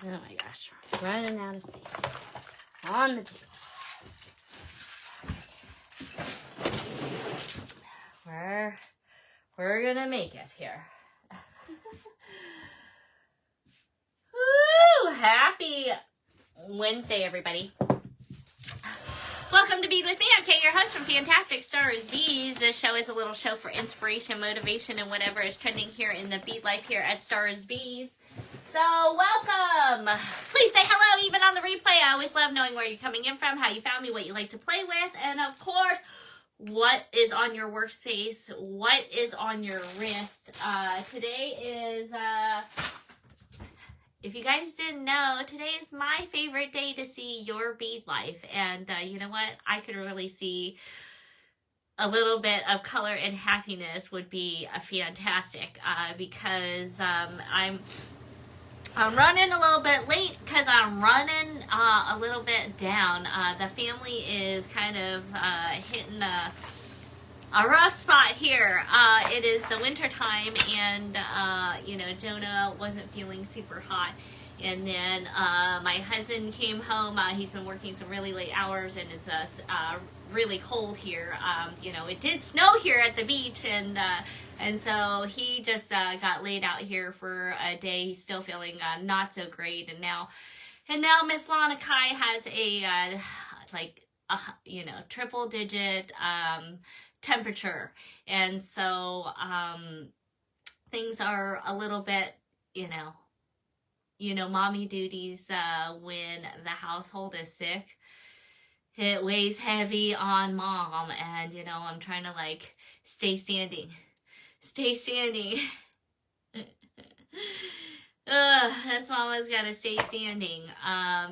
Oh my gosh, running out of space on the table. We're gonna make it here. Woo! Happy Wednesday, everybody. Welcome to Bead with me. I'm Kate, your host from Fantastic Stars Beads. This show is a little show for inspiration, motivation, and whatever is trending here in the bead life here at Stars Beads. So, welcome! Please say hello even on the replay. I always love knowing where you're coming in from, how you found me, what you like to play with, and of course, what is on your workspace, what is on your wrist. Today is, if you guys didn't know, today is my favorite day to see your bead life. And you know what? I could really see a little bit of color and happiness would be fantastic because I'm running a little bit late because I'm running a little bit down. The family is kind of hitting a rough spot here. It is the winter time, and you know, Jonah wasn't feeling super hot. And then my husband came home. He's been working some really late hours, and it's really cold here. You know, it did snow here at the beach, and so he just got laid out here for a day. He's still feeling not so great, and now Miss Lana Kai has a you know, triple digit temperature, and so things are a little bit, you know, mommy duties when the household is sick. It weighs heavy on mom, and you know, I'm trying to like stay standing. This mama's gotta stay standing.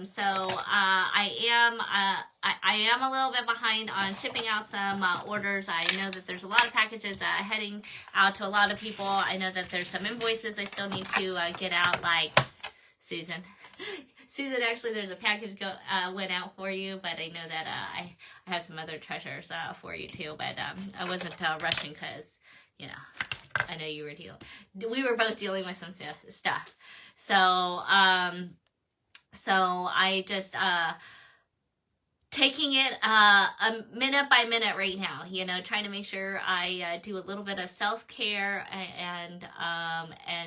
So I am a little bit behind on shipping out some orders. I know that there's a lot of packages heading out to a lot of people. I know that there's some invoices I still need to get out, like Susan, actually there's a package went out for you, but I know that I have some other treasures for you too, but I wasn't rushing because, you know, I know we were both dealing with some stuff. So, so I just, taking it a minute by minute right now, you know, trying to make sure I do a little bit of self-care, and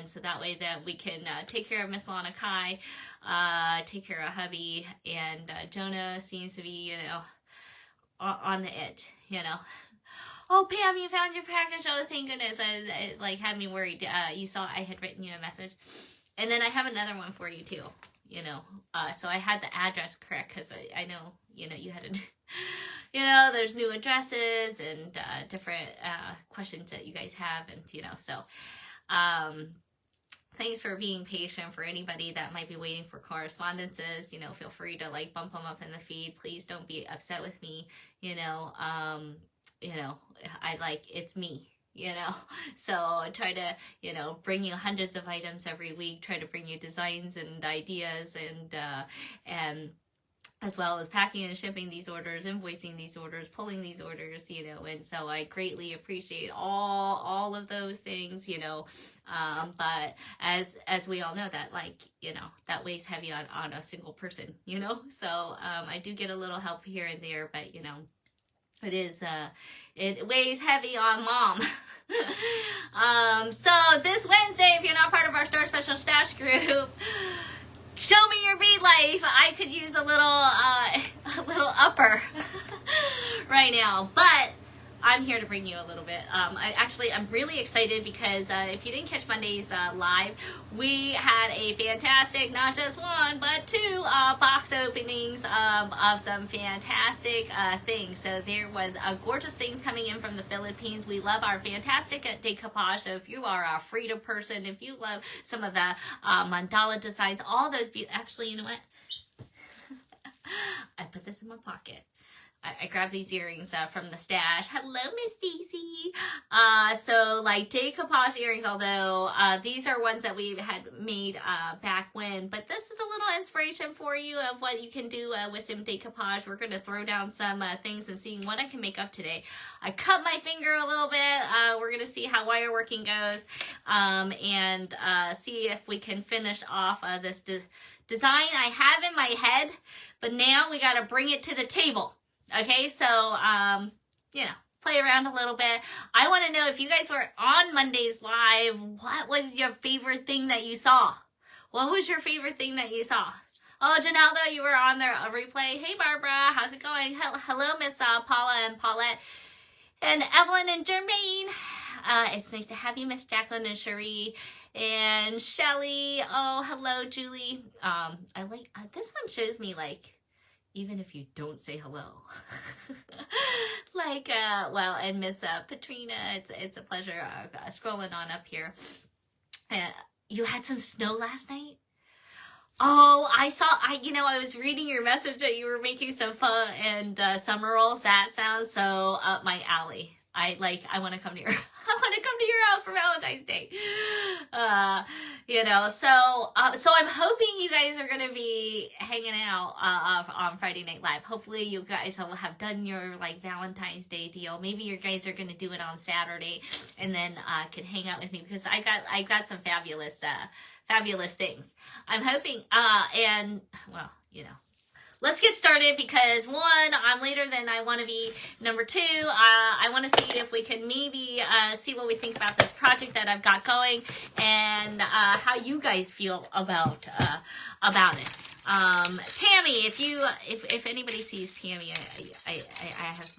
so that way that we can take care of Miss Lana Kai, take care of hubby, and Jonah seems to be, you know, on the edge, you know. Oh, Pam, you found your package. Oh, thank goodness. It like had me worried. You saw I had written you a message. And then I have another one for you too, you know. So I had the address correct because I know, you know, you had a, you know, there's new addresses and different questions that you guys have, and, you know, so thanks for being patient. For anybody that might be waiting for correspondences, you know, feel free to like bump them up in the feed. Please don't be upset with me, you know. You know, it's me, you know, so I try to, you know, bring you hundreds of items every week, try to bring you designs and ideas, and as well as packing and shipping these orders, invoicing these orders, pulling these orders, you know, and so I greatly appreciate all of those things, you know, but as we all know, that, like, you know, that weighs heavy on a single person, you know, so I do get a little help here and there, but, you know, it weighs heavy on mom. So this Wednesday, if you're not part of our Star Special Stash group, show me your bead life. I could use a little upper right now, but I'm here to bring you a little bit. I'm really excited because if you didn't catch Monday's live, we had a fantastic, not just one, but two box openings of some fantastic things. So there was gorgeous things coming in from the Philippines. We love our fantastic decoupage. So if you are a freedom person, if you love some of the mandala designs, all those, actually, you know what? I put this in my pocket. I grabbed these earrings from the stash. Hello, Miss Daisy. So like decoupage earrings, although these are ones that we had made back when, but this is a little inspiration for you of what you can do with some decoupage. We're going to throw down some things and see what I can make up today. I cut my finger a little bit. We're going to see how wire working goes, and see if we can finish off this design I have in my head, but now we got to bring it to the table. Okay, so, you know, play around a little bit. I want to know if you guys were on Monday's live, what was your favorite thing that you saw? What was your favorite thing that you saw? Oh, Janelda, you were on there, a replay. Hey, Barbara, how's it going? Hello, Miss Paula and Paulette, and Evelyn and Jermaine. It's nice to have you, Miss Jacqueline and Cherie and Shelly. Oh, hello, Julie. I like this one. Shows me like even if you don't say hello. Like well, and Miss Patrina. It's a pleasure scrolling on up here. You had some snow last night? Oh, I was reading your message that you were making some fun and summer rolls. That sounds so up my alley. I want to come to your, I want to come to your house for Valentine's Day. So I'm hoping you guys are going to be hanging out on Friday Night Live. Hopefully you guys will have done your like Valentine's Day deal. Maybe you guys are going to do it on Saturday and then can hang out with me because I got some fabulous things. I'm hoping, and well, you know, let's get started because one, I'm later than I want to be. Number two, I want to see if we can maybe see what we think about this project that I've got going and how you guys feel about it. Tammy, if anybody sees Tammy, I have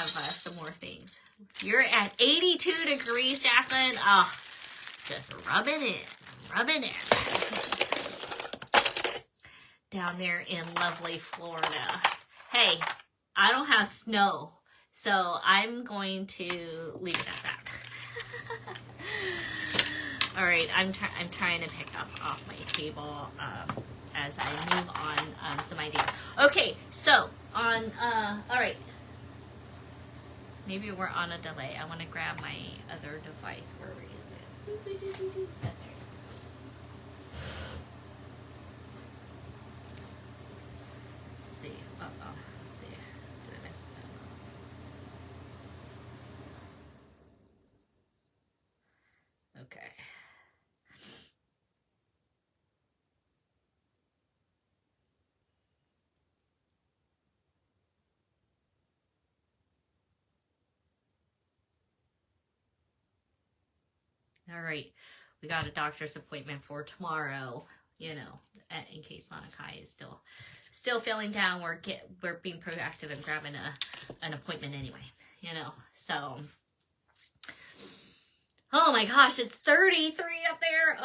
some more things. You're at 82 degrees, Jacqueline. Oh, just rub it in. Down there in lovely Florida. Hey, I don't have snow, so I'm going to leave it at that. All right, I'm trying to pick up off my table as I move on some ideas. Okay, so on all right. Maybe we're on a delay. I want to grab my other device. Where is it? Let's see. Did I miss it? Okay. All right. We got a doctor's appointment for tomorrow, you know, in case Lanakai is still feeling down. We're being proactive and grabbing an appointment anyway, you know. So, oh my gosh, it's 33 up there.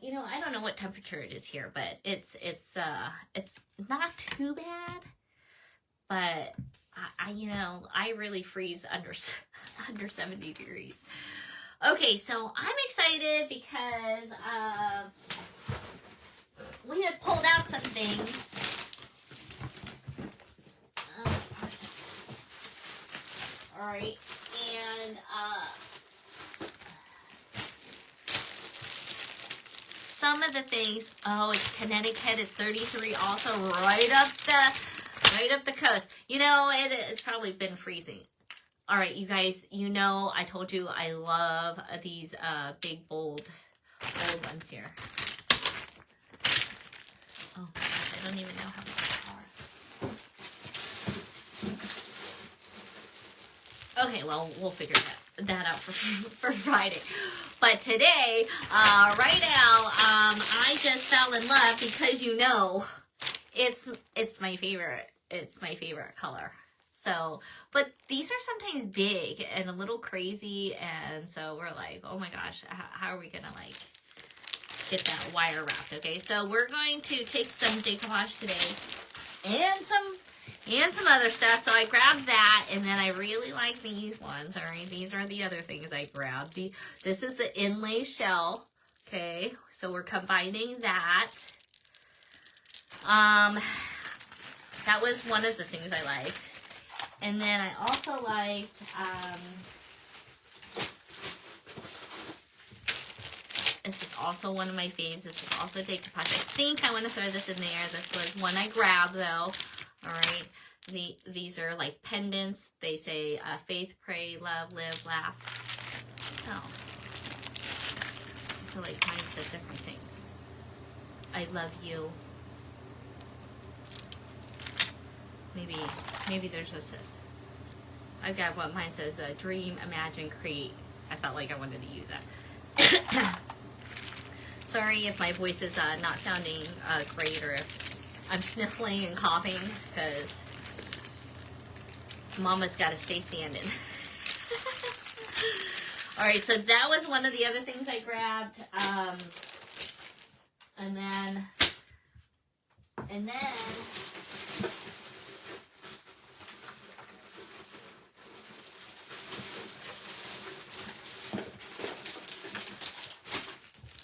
You know, I don't know what temperature it is here, but it's not too bad. But I really freeze under 70 degrees. Okay, so I'm excited because we had pulled out some things. All right, and some of the things. Oh, it's Connecticut. It's 33. Also, right up the coast. You know, it's probably been freezing. All right, you guys. You know, I told you I love these big bold ones here. Oh gosh, I don't even know how much they are. Okay, well, we'll figure that out for Friday. But today, right now, I just fell in love because you know, it's my favorite. It's my favorite color. So, but these are sometimes big and a little crazy, and so we're like, oh my gosh, how are we gonna like get that wire wrapped? Okay, so we're going to take some decoupage today and some other stuff. So I grabbed that, and then I really like these ones. All right, these are the other things I grabbed. This is the inlay shell. Okay, so we're combining that. That was one of the things I liked. And then I also liked, this is also one of my faves. This is also decoupage. I think I want to throw this in there. This was one I grabbed, though. All right. These are like pendants. They say faith, pray, love, live, laugh. Oh. I feel like mine says different things. I love you. Maybe there's just this. I've got what mine says, dream, imagine, create. I felt like I wanted to use that. Sorry if my voice is not sounding great, or if I'm sniffling and coughing, because Mama's got to stay standing. All right, so that was one of the other things I grabbed.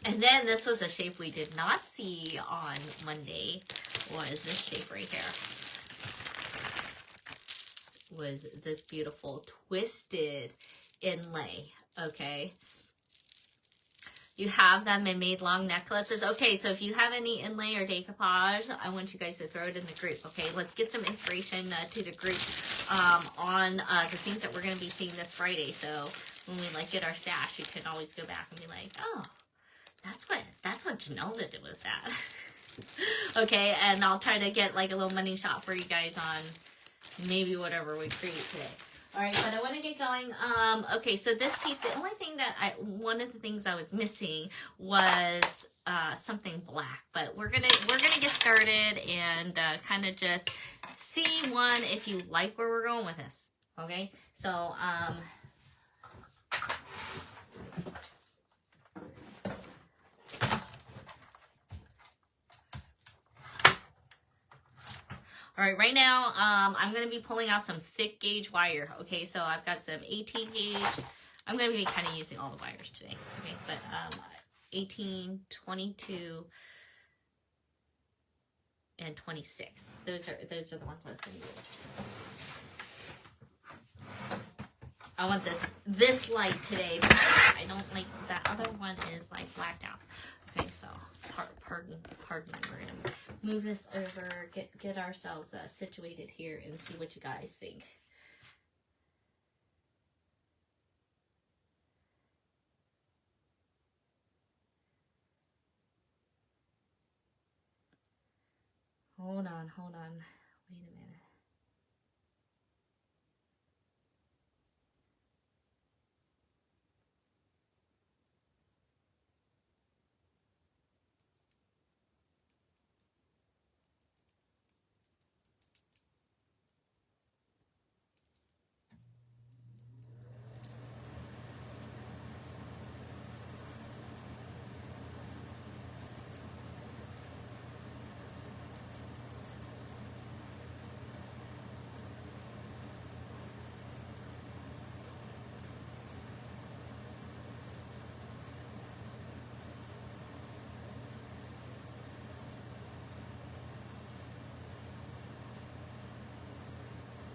And then this was a shape we did not see on Monday, was this shape right here. Was this beautiful twisted inlay, okay? You have them in made long necklaces. Okay, so if you have any inlay or decoupage, I want you guys to throw it in the group, okay? Let's get some inspiration to the group on the things that we're going to be seeing this Friday. So when we like get our stash, you can always go back and be like, oh, that's what Janelda did with that. Okay, and I'll try to get like a little money shot for you guys on maybe whatever we create today. All right, but I want to get going. Okay, so this piece, the only thing that one of the things I was missing was something black, but we're gonna get started and kind of just see if you like where we're going with this. Okay, so all right, right now, I'm going to be pulling out some thick gauge wire, okay? So I've got some 18 gauge. I'm going to be kind of using all the wires today, okay? But 18, 22, and 26. Those are the ones I was going to use. I want this light today because I don't like that other one is like blacked out. Okay, so pardon me. We're gonna move this over, get ourselves situated here, and see what you guys think. Hold on. Wait a minute.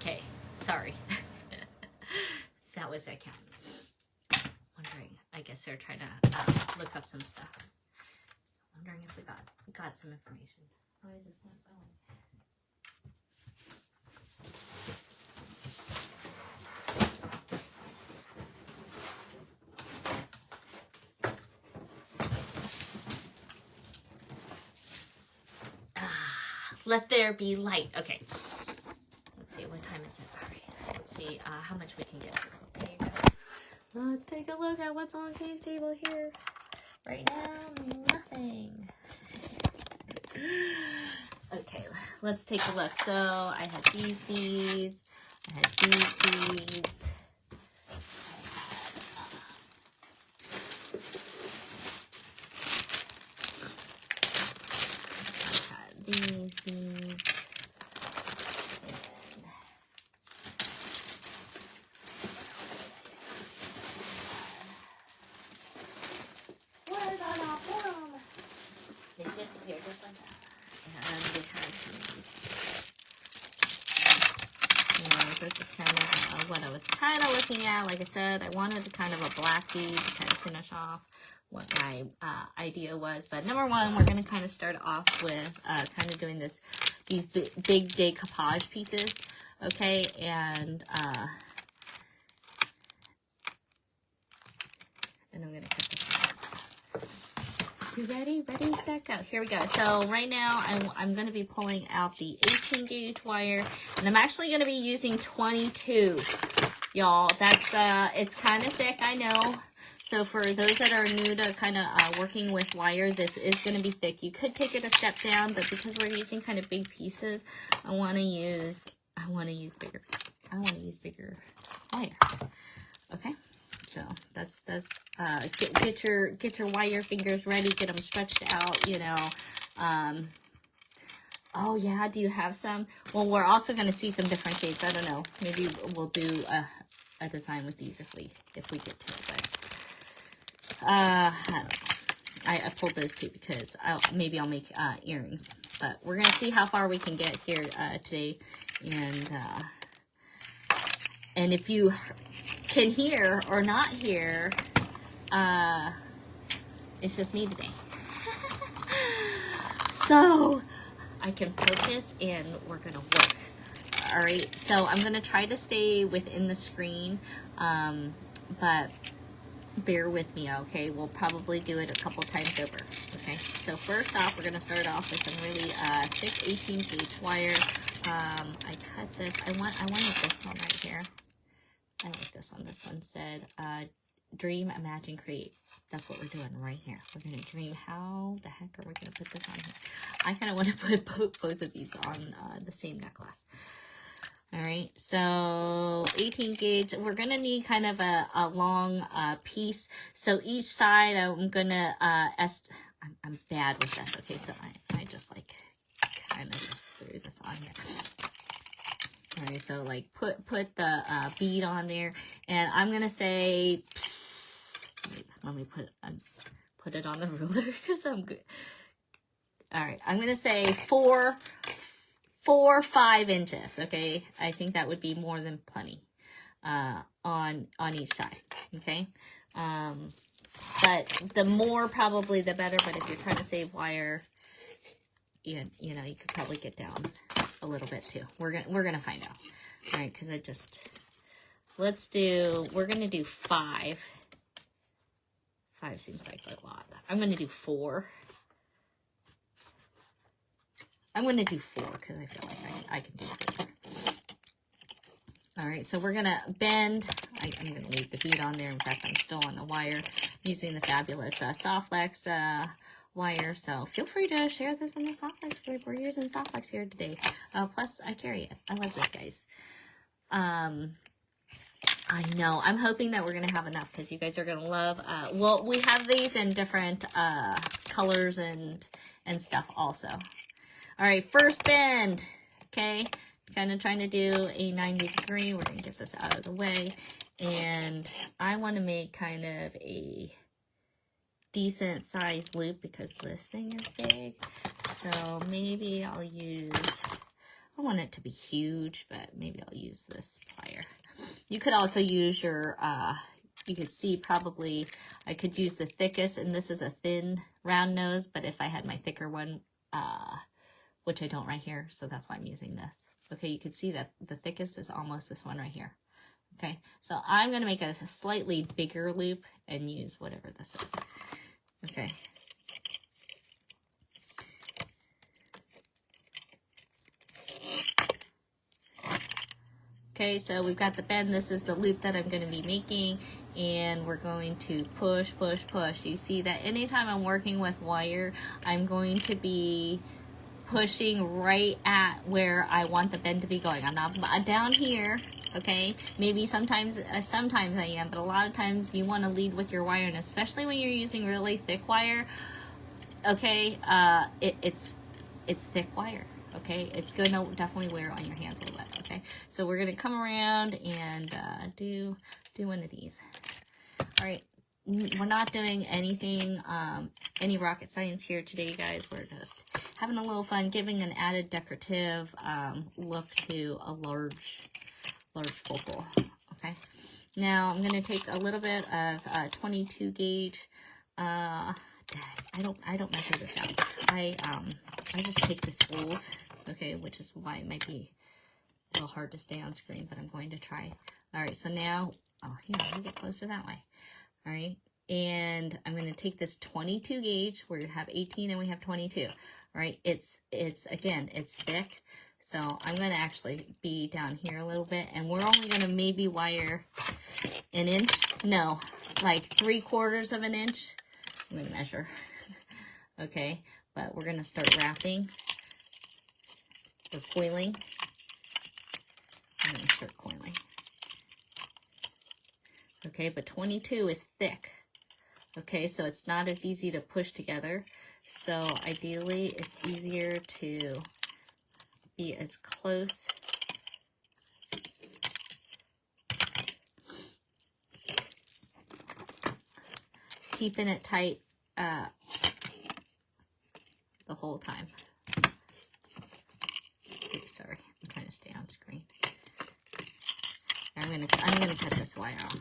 Okay, sorry. That was that count. Wondering, I guess they're trying to look up some stuff. Wondering if we got some information. Why is this not going? Let there be light. Okay. Let's see, what time is it? All right. Let's see how much we can get through. Okay, let's take a look at what's on Kay's table here. Right now, nothing. Okay, let's take a look. So I had these beads. I had these beads. I had these beads. They disappeared just like that. And we had some of these. This is kind of what I was kind of looking at. Like I said, I wanted kind of a black bead to kind of finish off what my idea was. But number one, we're going to kind of start off with kind of doing these big decoupage pieces. Okay, and I'm going to cut this out. You ready? Ready, set, go. Here we go. So right now I'm going to be pulling out the 18 gauge wire, and I'm actually going to be using 22, y'all. That's it's kind of thick, I know. So for those that are new to kind of working with wire, this is going to be thick. You could take it a step down, but because we're using kind of big pieces, I want to use bigger wire. Okay. So that's get your wire fingers ready, get them stretched out, you know. Oh yeah, do you have some? Well, we're also going to see some different shades. I don't know. Maybe we'll do a design with these if we get to it. But I don't know. I pulled those two because maybe I'll make earrings. But we're going to see how far we can get here today, and if you can hear or not hear, it's just me today. So I can focus and we're gonna work. All right, so I'm gonna try to stay within the screen, but bear with me, okay? We'll probably do it a couple times over, okay? So first off, we're gonna start off with some really thick 18 gauge wire. I cut this, I wanted this one right here. I like this one. This one said, dream, imagine, create. That's what we're doing right here. We're going to dream. How the heck are we going to put this on here? I kind of want to put both of these on the same necklace. All right, so 18 gauge. We're going to need kind of a long piece. So each side, I'm going to, I'm bad with this. Okay, so I just like kind of just threw this on here. All right, so like put the bead on there, and I'm gonna say, let me put it on the ruler because I'm good. All right, I'm gonna say 4 or 5 inches. Okay, I think that would be more than plenty on each side. Okay, but the more probably the better. But if you're trying to save wire, you know, you could probably get down a little bit too. We're gonna find out. All right, because we're gonna do 5. 5 seems like a lot. I'm gonna do 4. I'm gonna do 4 because I feel like I can do 4. All right, so we're gonna bend. I'm gonna leave the bead on there. In fact, I'm still on the wire using the fabulous Softlex wire, so feel free to share this in the Softlex group. We're using Softlex here today. Plus, I carry it. I love this, guys. I know. I'm hoping that we're going to have enough because you guys are going to love. Well, we have these in different colors and stuff also. All right, first bend. Okay, kind of trying to do a 90 degree. We're going to get this out of the way. And I want to make kind of a decent sized loop because this thing is big. So maybe I'll use, I want it to be huge, but maybe I'll use this plier. You could also use your, you could see probably I could use the thickest, and this is a thin round nose, but if I had my thicker one, which I don't right here, so that's why I'm using this. Okay, you can see that the thickest is almost this one right here. Okay, so I'm going to make a slightly bigger loop and use whatever this is. Okay. Okay, so we've got the bend. This is the loop that I'm going to be making, and we're going to push, push, push. You see that anytime I'm working with wire, I'm going to be pushing right at where I want the bend to be going. I'm not down here, okay? Maybe sometimes I am, but a lot of times you want to lead with your wire, and especially when you're using really thick wire, okay? It's thick wire. Okay, it's gonna definitely wear on your hands a little bit. Okay, so we're gonna come around and do one of these. All right, we're not doing anything, any rocket science here today, guys. We're just having a little fun, giving an added decorative look to a large focal. Okay, now I'm gonna take a little bit of 22 gauge. I don't measure this out. I just take the spools, okay, which is why it might be a little hard to stay on screen, but I'm going to try. All right, so now, oh, here, let me get closer that way. All right, and I'm going to take this 22 gauge, where we have 18 and we have 22, right? It's again, it's thick. So I'm going to actually be down here a little bit, and we're only going to maybe wire an inch. No, like 3/4 of an inch. I'm going to measure. Okay, but we're going to start wrapping or coiling. I'm going to start coiling. Okay, but 22 is thick. Okay, so it's not as easy to push together. So ideally, it's easier to be as close keeping it tight the whole time. Oops, sorry, I'm trying to stay on screen. I'm gonna cut this wire off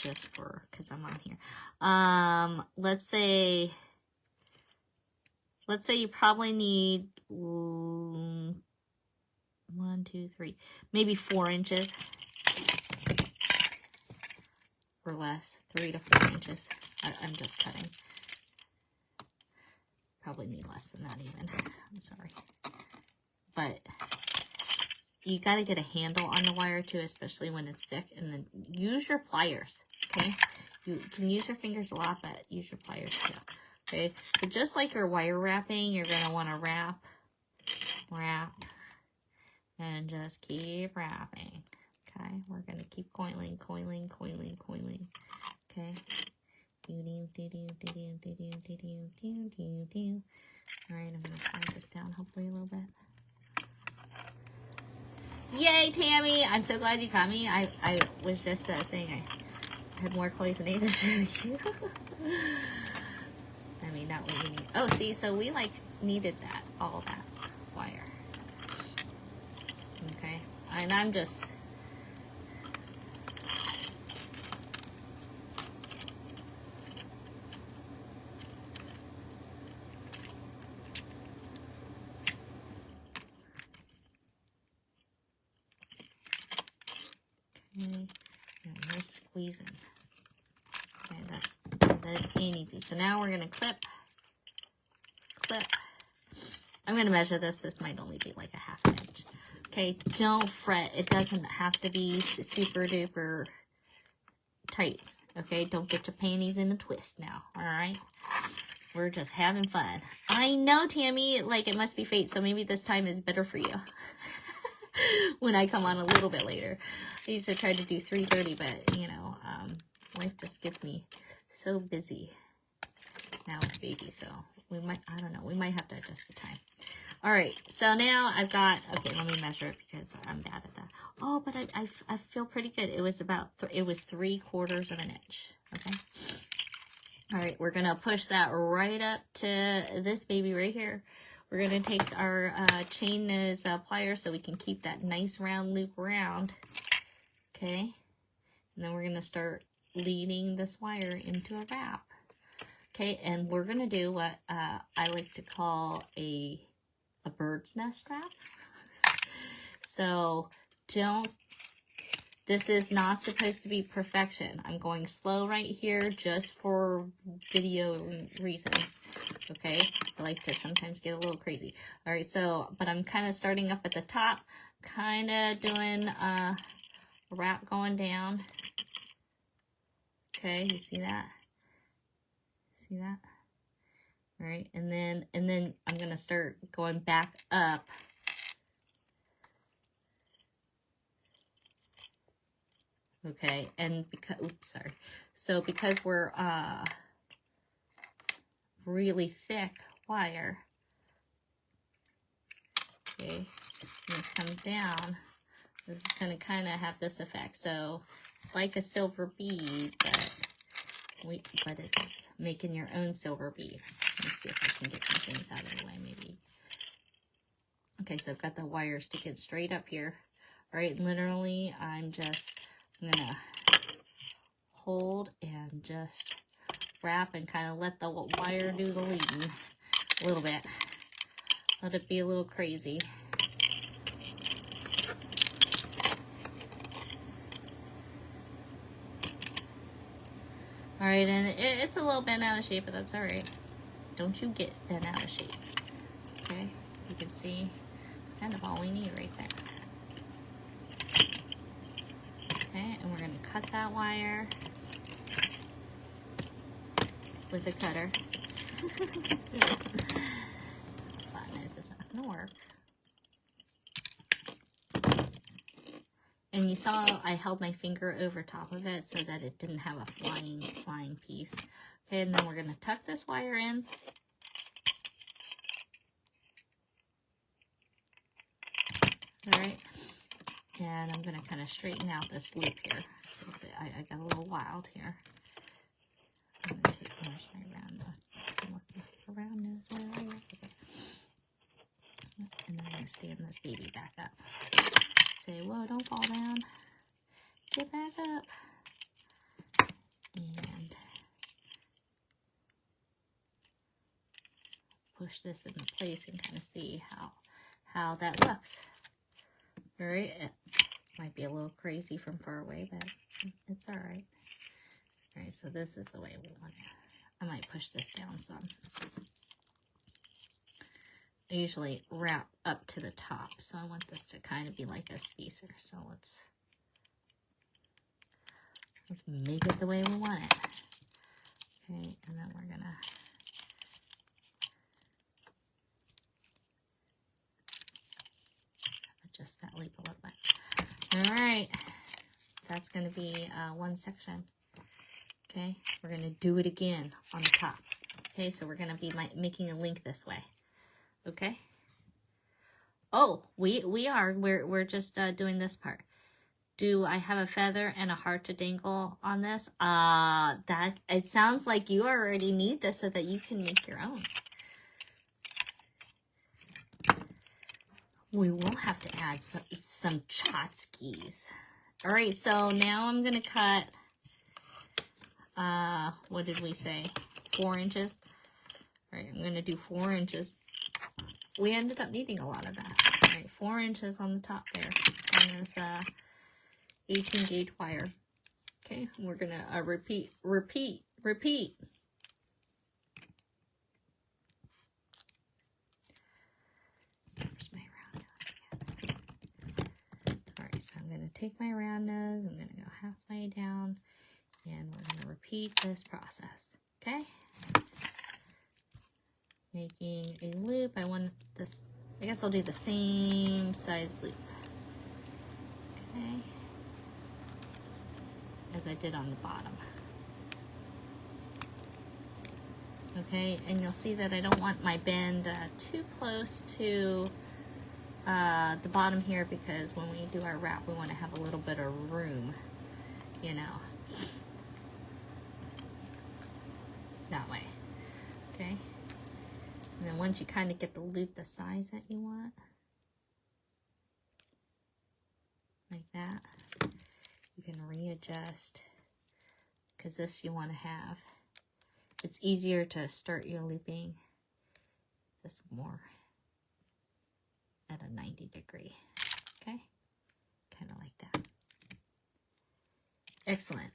just because I'm on here. Let's say you probably need 1, 2, 3, maybe 4 inches or less, 3 to 4 inches. I'm just cutting. Probably need less than that even. I'm sorry. But you got to get a handle on the wire too, especially when it's thick. And then use your pliers, okay? You can use your fingers a lot, but use your pliers too, okay? So just like your wire wrapping, you're going to want to wrap, and just keep wrapping, okay? We're going to keep coiling, okay? All right, I'm going to slide this down hopefully a little bit. Yay, Tammy! I'm so glad you caught me. I was just saying I had more clothes than to show you. I mean, not what you need. Oh, see, so we like needed that, all that wire. Okay, and I'm just... Okay, and we're squeezing. Okay, that ain't easy. So now we're gonna clip. I'm gonna measure this. This might only be like a 1/2 inch. Okay, don't fret. It doesn't have to be super duper tight. Okay, don't get your panties in a twist now. All right, we're just having fun. I know, Tammy. Like, it must be fate. So maybe this time is better for you. When I come on a little bit later. I used to try to do 3:30, but you know, life just gets me so busy now with baby, so we might, I don't know, we might have to adjust the time. All right, so now I've got, okay, let me measure it because I'm bad at that. Oh, but I feel pretty good. It was about, it was 3/4 of an inch, okay? All right, we're gonna push that right up to this baby right here. We're going to take our chain nose pliers so we can keep that nice round loop around. Okay. And then we're going to start leading this wire into a wrap. Okay. And we're going to do what I like to call a bird's nest wrap. So this is not supposed to be perfection. I'm going slow right here just for video reasons. Okay, I like to sometimes get a little crazy. All right, so, but I'm kind of starting up at the top, kind of doing a wrap going down. Okay, you see that? See that? All right, and then I'm gonna start going back up. Okay, and because, oops, sorry. So because we're really thick wire, okay, and this comes down, this is going to kind of have this effect. So it's like a silver bead, but it's making your own silver bead. Let me see if I can get some things out of the way, maybe. Okay, so I've got the wire sticking straight up here. All right, literally, I'm gonna hold and just wrap and kind of let the wire do the leading a little bit. Let it be a little crazy. All right, and it's a little bent out of shape, but that's all right. Don't you get bent out of shape. Okay, you can see it's kind of all we need right there. Okay, and we're going to cut that wire with a cutter. Flat nose is not going to work. And you saw I held my finger over top of it so that it didn't have a flying piece. Okay, and then we're going to tuck this wire in. All right. And I'm going to kind of straighten out this loop here. I got a little wild here. I'm going to take, where's my round nose? I'm looking for round nose. Where are you? Okay. And then I'm going to stand this baby back up. Say, whoa, don't fall down. Get back up. And push this into place and kind of see how that looks. All right, it might be a little crazy from far away, but it's all right. All right, so this is the way we want it. I might push this down some. I usually wrap up to the top, so I want this to kind of be like a spacer. So let's make it the way we want it. Okay, and then we're gonna adjust that loop a little bit. All right, that's going to be one section. Okay, we're going to do it again on the top. Okay, so we're going to be making a link this way. Okay. Oh, we're just doing this part. Do I have a feather and a heart to dangle on this? That it sounds like you already need this so that you can make your own. We will have to add some tchotchkes. All right, so now I'm going to cut, what did we say? 4 inches. All right, I'm going to do 4 inches. We ended up needing a lot of that. All right, 4 inches on the top there on this 18 gauge wire. Okay, we're going to repeat. So I'm going to take my round nose, I'm going to go halfway down, and we're going to repeat this process, okay? Making a loop. I want this, I guess I'll do the same size loop, okay? As I did on the bottom. Okay, and you'll see that I don't want my bend too close to the bottom here, because when we do our wrap, we want to have a little bit of room, you know, that way. Okay, and then once you kind of get the loop the size that you want, like that, you can readjust, because this you want to have, it's easier to start your looping this more at a 90 degree, okay? Kind of like that. Excellent.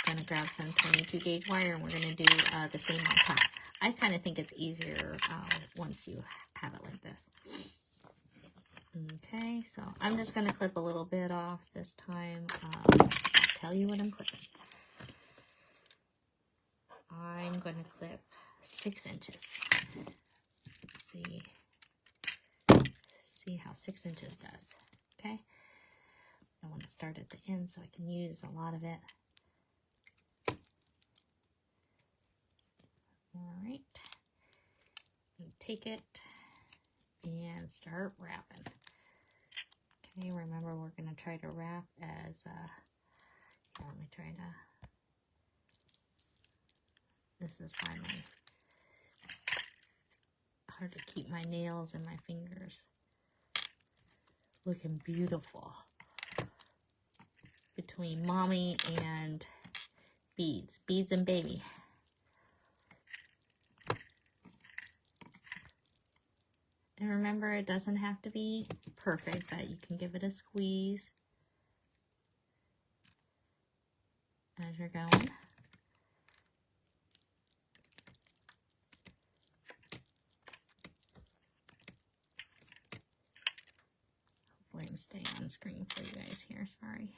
I'm gonna grab some 22 gauge wire and we're gonna do the same on top. I kind of think it's easier once you have it like this. Okay, so I'm just gonna clip a little bit off this time. I'll tell you what I'm clipping. I'm gonna clip 6 inches. Let's see how 6 inches does. Okay, I want to start at the end so I can use a lot of it. All right, take it and start wrapping. Okay, remember we're going to try to wrap as let me try to, this is why hard to keep my nails and my fingers looking beautiful between mommy and beads and baby. And remember, it doesn't have to be perfect, but you can give it a squeeze as you're going. stay on screen for you guys here. Sorry.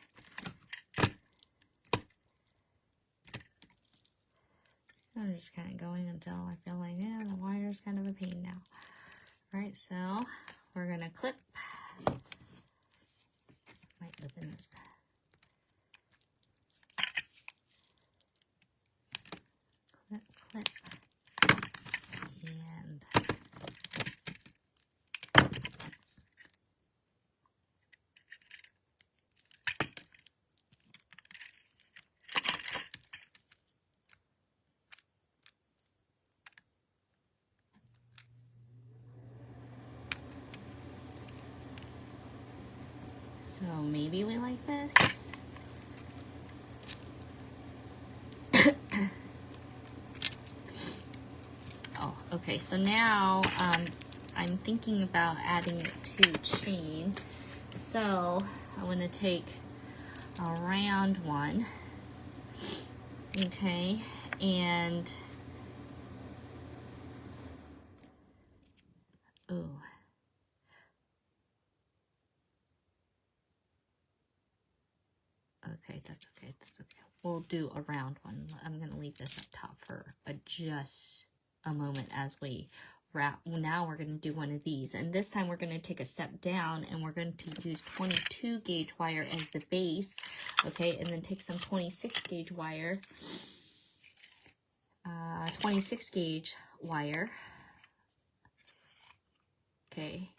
I'm just kind of going until I feel like, yeah, the wire is kind of a pain now. All right, so we're going to clip. Might open this. Clip, clip. And so maybe we like this. Oh, okay, so now I'm thinking about adding it to chain. So I want to take a round one, okay, and oh, okay, that's okay, that's okay. We'll do a round one. I'm going to leave this up top for just a moment as we wrap. Now we're going to do one of these, and this time we're going to take a step down and we're going to use 22 gauge wire as the base, okay, and then take some 26 gauge wire, 26 gauge wire, okay,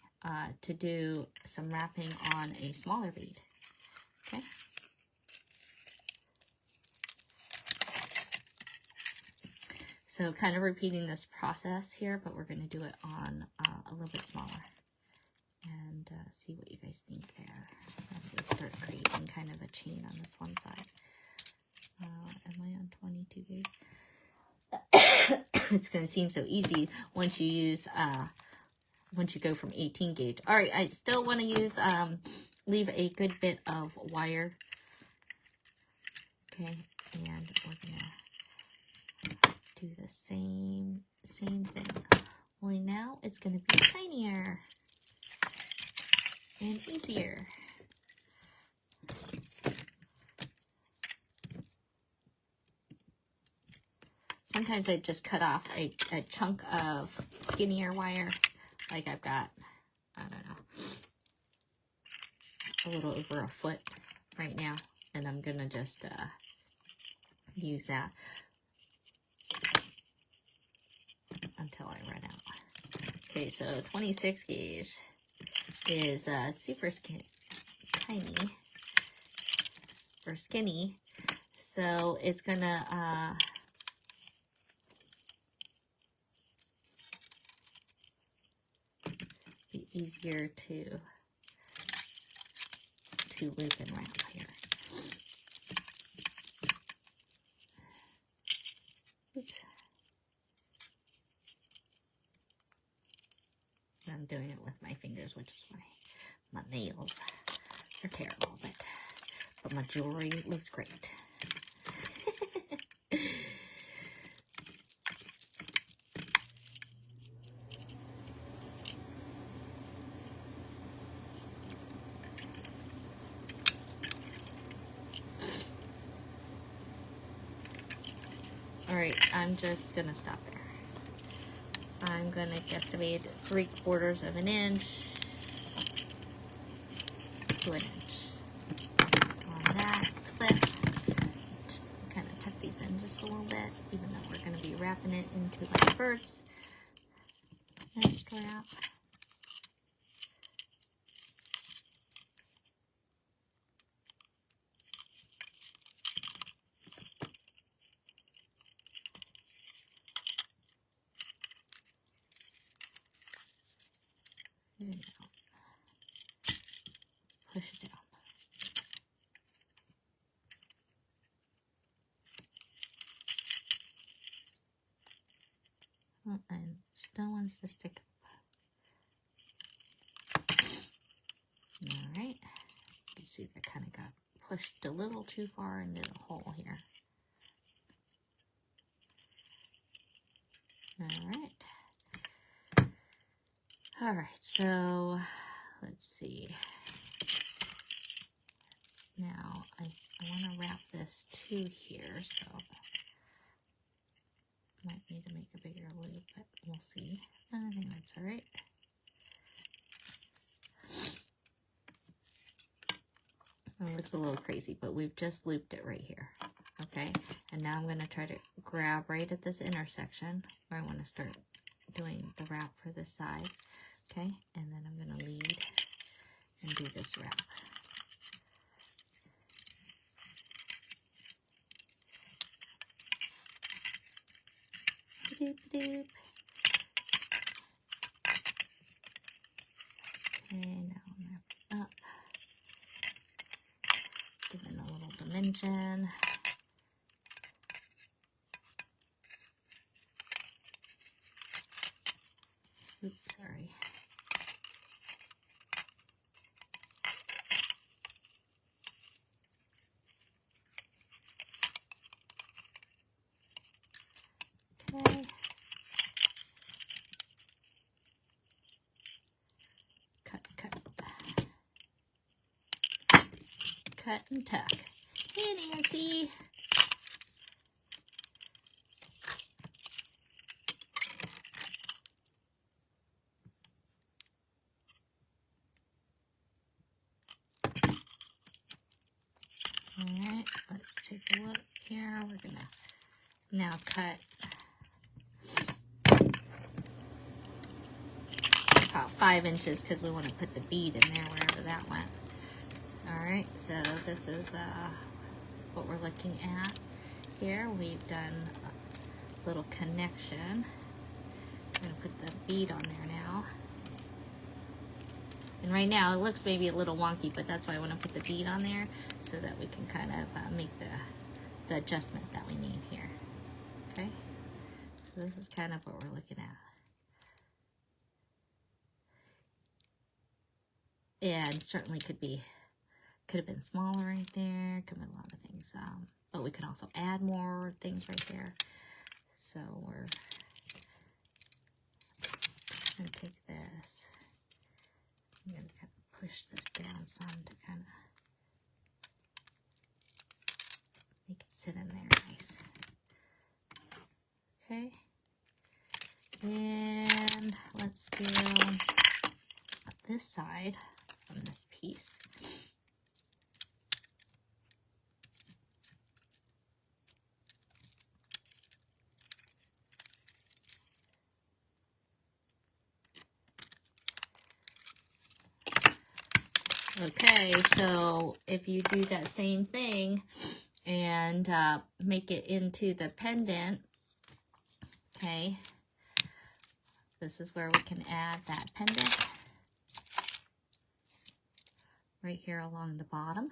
to do some wrapping on a smaller bead, okay. So kind of repeating this process here, but we're going to do it on a little bit smaller. And see what you guys think there as we start creating kind of a chain on this one side. Am I on 22 gauge? It's going to seem so easy once you use, once you go from 18 gauge. All right, I still want to use, leave a good bit of wire. Okay, and we're going to do the same thing. Only now it's going to be tinier and easier. Sometimes I just cut off a chunk of skinnier wire, like I've got, I don't know, a little over a foot right now, and I'm gonna just use that until I run out. Okay, so 26 gauge is super tiny or skinny, so it's gonna be easier to loop and wrap here. Oops. I'm doing it with my fingers, which is why my nails are terrible, but my jewelry looks great. All right, I'm just gonna stop there. I'm gonna guesstimate 3/4 of an inch to an inch on that clip. Kind of tuck these in just a little bit, even though we're gonna be wrapping it into like birds. And strap. There you go. Push it down. Oh, and still wants to stick up. Alright. You can see that kind of got pushed a little too far into the hole here. Alright, so let's see. I want to wrap this to here, so might need to make a bigger loop, but we'll see. I think that's all right. It looks a little crazy, but we've just looped it right here. Okay, and now I'm going to try to grab right at this intersection where I want to start doing the wrap for this side. Okay, and then I'm going to lead and do this wrap. Doop doop. Okay, now I'm wrap it up. Give it a little dimension. Oops, sorry. Okay. Cut and tuck. Hey, Nancy. All right, let's take a look here. We're gonna now cut about 5 inches because we want to put the bead in there wherever that went. All right, so this is what we're looking at here. We've done a little connection. I'm gonna put the bead on there now. And right now it looks maybe a little wonky, but that's why I want to put the bead on there so that we can kind of make the adjustment that we need here. Okay, so this is kind of what we're looking at. And certainly could have been smaller right there. Could have been a lot of things, but we can also add more things right there. So we're gonna take this. I'm gonna kind of push this down some to kind of make it sit in there nice. Okay, and let's do this side from this piece. Okay, so if you do that same thing and make it into the pendant, okay, this is where we can add that pendant right here along the bottom.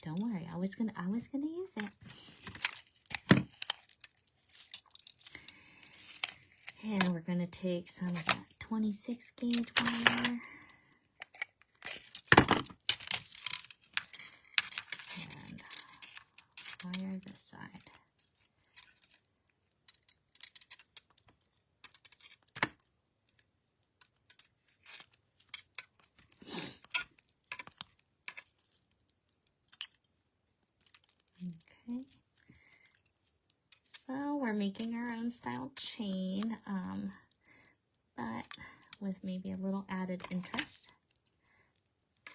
Don't worry, I was gonna use it. And we're going to take some of that 26 gauge wire and wire this side. Okay. So we're making our own style chain, but with maybe a little added interest.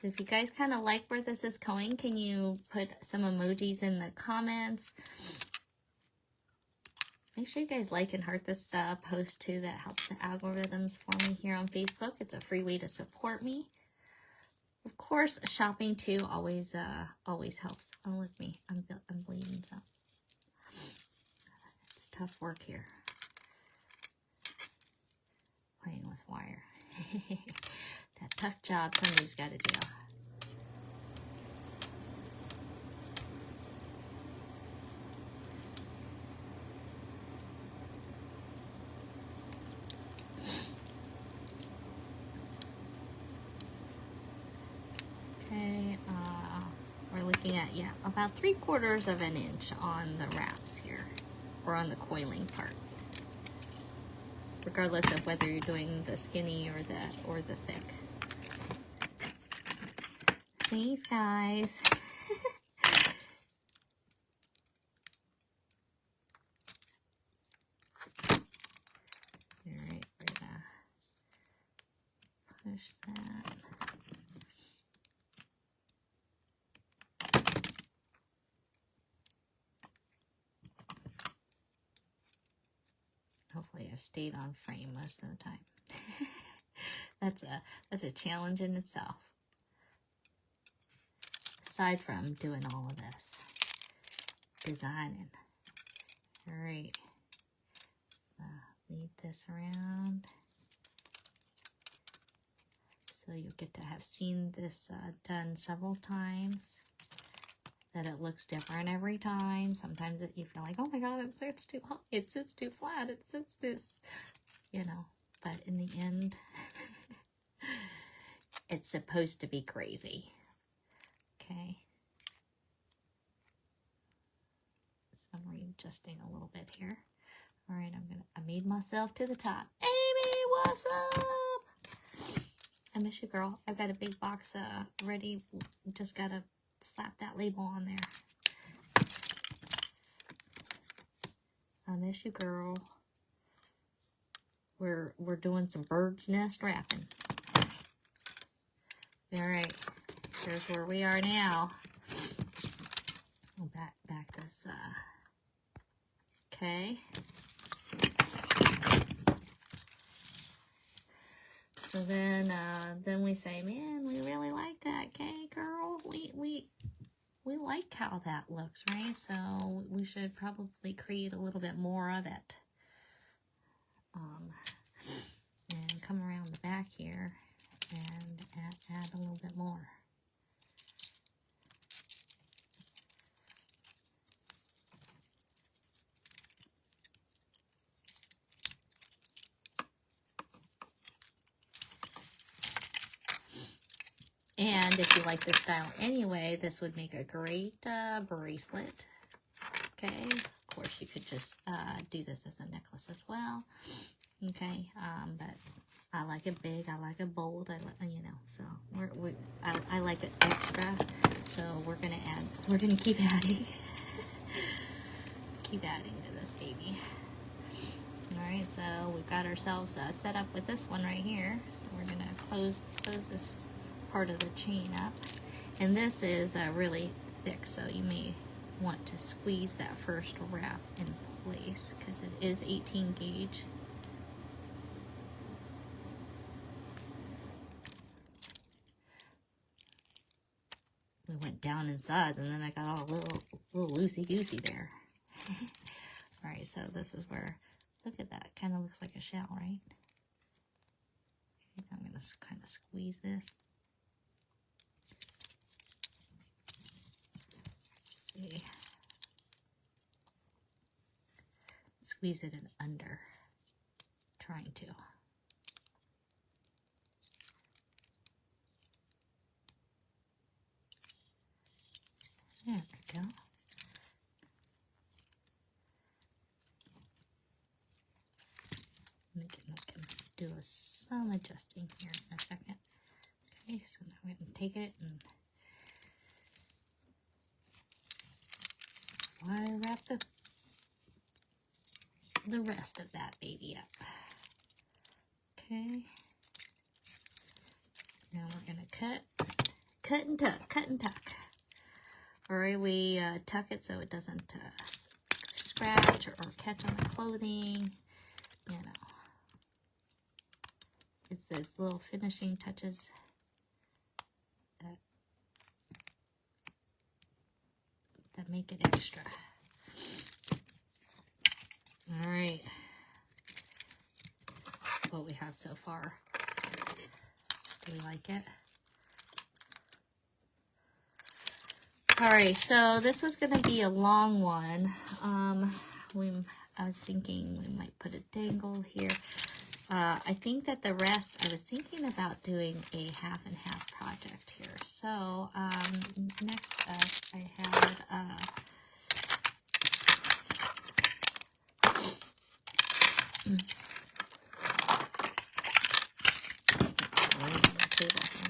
So if you guys kind of like where this is going, can you put some emojis in the comments? Make sure you guys like and heart this post too. That helps the algorithms for me here on Facebook. It's a free way to support me. Of course, shopping too always helps. Oh, look me, I'm bleeding some. Tough work here. Playing with wire. That tough job somebody's got to do. Okay, we're looking at, yeah, about 3/4 of an inch on the wraps here. Or on the coiling part. regardless of whether you're doing the skinny or the thick. Thanks, guys. All right, we're gonna push that. Hopefully I've stayed on frame most of the time. That's a challenge in itself. Aside from doing all of this, designing. All right, lead this around. So you'll get to have seen this done several times. That it looks different every time. Sometimes you feel like, oh my god, it sits too high, it sits too flat, it sits this, you know. But in the end, it's supposed to be crazy. Okay. So I'm readjusting a little bit here. All right, I made myself to the top. Amy, what's up? I miss you, girl. I've got a big box ready. Just gotta slap that label on there. I miss you, girl. We're doing some bird's nest wrapping. All right, here's where we are now. I'll back this. Okay. So then we say, man, we really like that. Okay, girl, we like how that looks, right? So we should probably create a little bit more of it. And come around the back here and add a little bit more. And if you like this style anyway, this would make a great bracelet. Okay, of course you could just do this as a necklace as well. Okay, but I like it big, I like it bold, you know, so I like it extra, so we're gonna keep adding, to this baby. All right, so we've got ourselves set up with this one right here, so we're gonna close this part of the chain up, and this is really thick, so you may want to squeeze that first wrap in place because it is 18 gauge. We went down in size, and then I got all a little loosey-goosey there. All right, so this is where, look at that, kind of looks like a shell, right? I'm gonna kind of squeeze this. Let's see. Squeeze it in under, trying to. There we go. I can do some adjusting here in a second. Okay, so now I'm going to take it and wrap the rest of that baby up. Okay. Now we're going to cut and tuck. All right, we tuck it so it doesn't scratch or catch on the clothing, you know. It's those little finishing touches that make it extra. All right, what we have so far. Do we like it? All right, so this was going to be a long one. I was thinking we might put a dangle here. I think that the rest, I was thinking about doing a half and half project here. So next up, I had table here.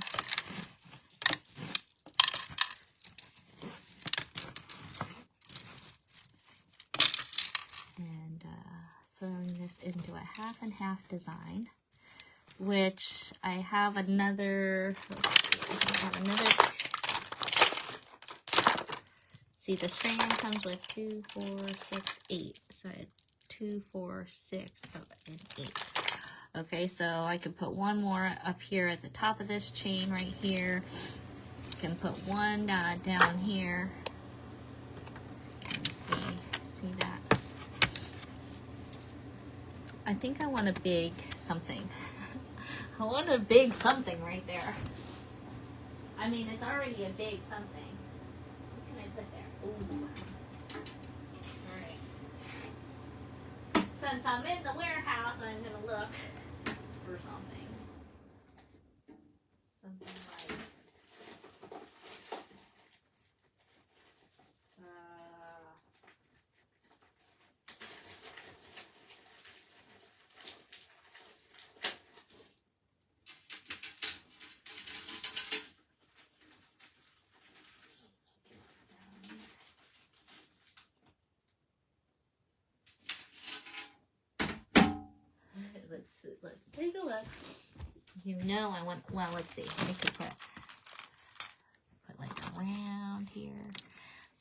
And throwing this into a half and half design, which I have another, see, the string comes with 2, 4, 6, 8. So I had 2, 4, 6, and 8. Okay, so I can put one more up here at the top of this chain right here. Can put one down here. Can you see that? I think I want a big something. I want a big something right there. I mean, it's already a big something. What can I put there? Ooh. All right. Since I'm in the warehouse, I'm gonna look for something. Something like let's take a look. You know I want, well, let's see. I could put like around here.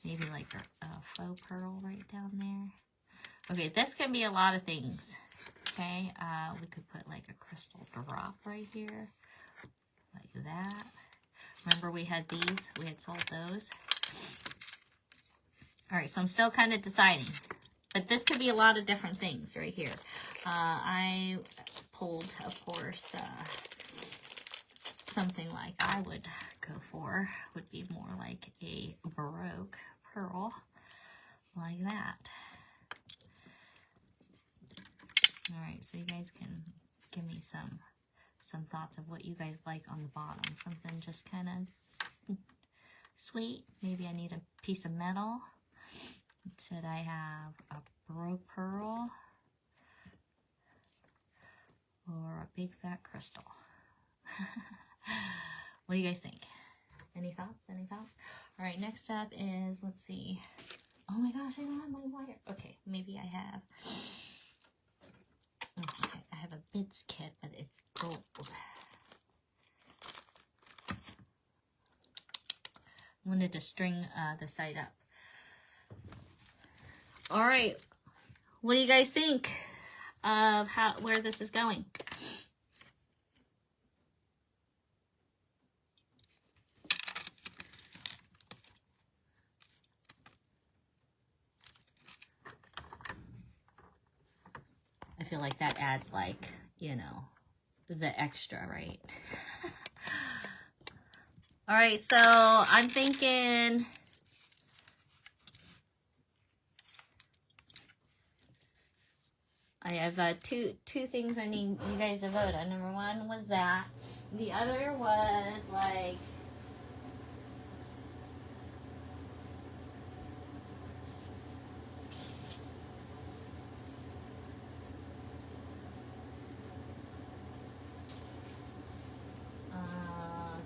Maybe like a faux pearl right down there. Okay, this can be a lot of things. Okay, we could put like a crystal drop right here. Like that. Remember we had these? We had sold those. Alright, so I'm still kind of deciding. But this could be a lot of different things right here. I pulled, of course, something like I would go for. Would be more like a Baroque pearl. Like that. Alright, so you guys can give me some thoughts of what you guys like on the bottom. Something just kind of sweet. Maybe I need a piece of metal. Should I have a Baroque pearl or a big fat crystal? What do you guys think? Any thoughts? Any thoughts? All right, next up is, let's see. Oh my gosh, I don't have my wire. Okay, maybe I have. Okay, I have a bits kit, but it's gold. I wanted to string the side up. All right, what do you guys think of where this is going? I feel like that adds, like, you know, the extra, right? All right, so I'm thinking I have two things I need you guys to vote on. Number one was that. The other was like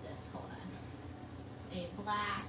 this. Hold on. A black.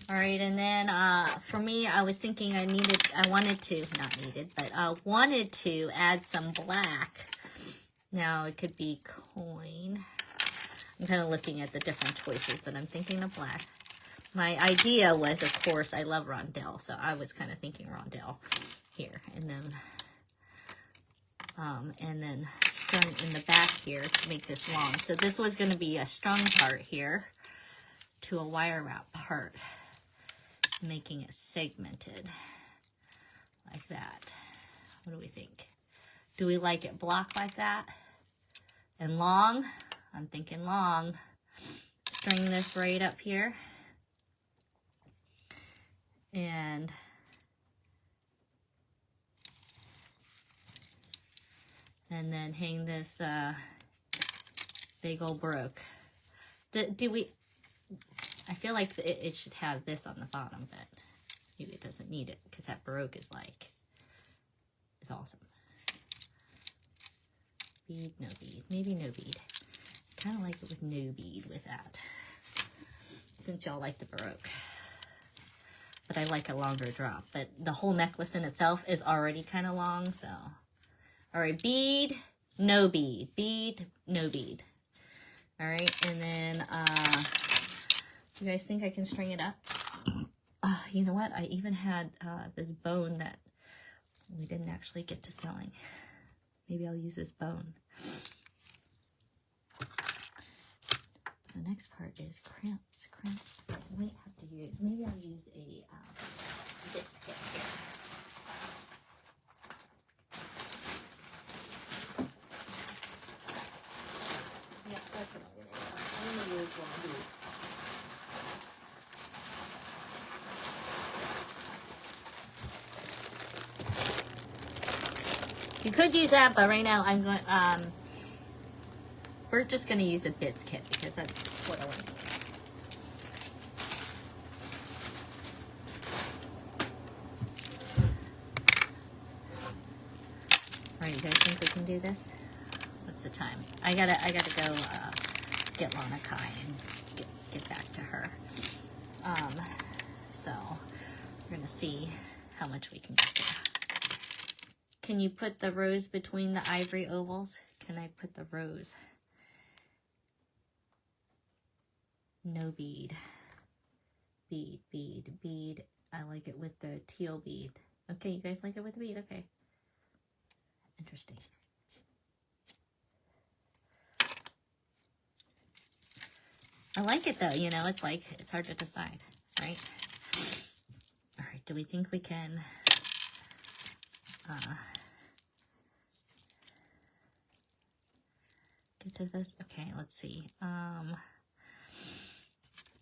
All right, and then for me, I was thinking I wanted to add some black. Now, it could be coin. I'm kind of looking at the different choices, but I'm thinking of black. My idea was, of course, I love rondelle, so I was kind of thinking rondelle here. And then strung in the back here to make this long. So this was going to be a strung part here to a wire wrap part, making it segmented like that. What do we think? Do we like it block like that? And long? I'm thinking long. String this right up here. And then hang this big old baroque. Do we, I feel like it should have this on the bottom, but maybe it doesn't need it because that baroque is awesome. Bead, no bead, maybe no bead. Kind of like it with no bead with that, since y'all like the baroque. But I like a longer drop, but the whole necklace in itself is already kind of long, so. All right, bead, no bead, bead, no bead. All right, and then, you guys think I can string it up? You know what? I even had this bone that we didn't actually get to selling. Maybe I'll use this bone. The next part is crimps. Crimps, I might have to use, maybe I'll use a bits kit here. Yep, that's what I'm going to do. I'm going to use one of these. You could use that, but right now I'm going, we're just going to use a bits kit because that's what I want to do. All right, you guys think we can do this? What's the time? I gotta go get Lana Kai and get back to her. So we're gonna see how much we can get there. Can you put the rose between the ivory ovals? Can I put the rose? No bead. Bead, bead, bead. I like it with the teal bead. Okay, you guys like it with the bead? Okay. Interesting. I like it though, you know, it's like, it's hard to decide, right? All right, do we think we can get to this? Okay, let's see.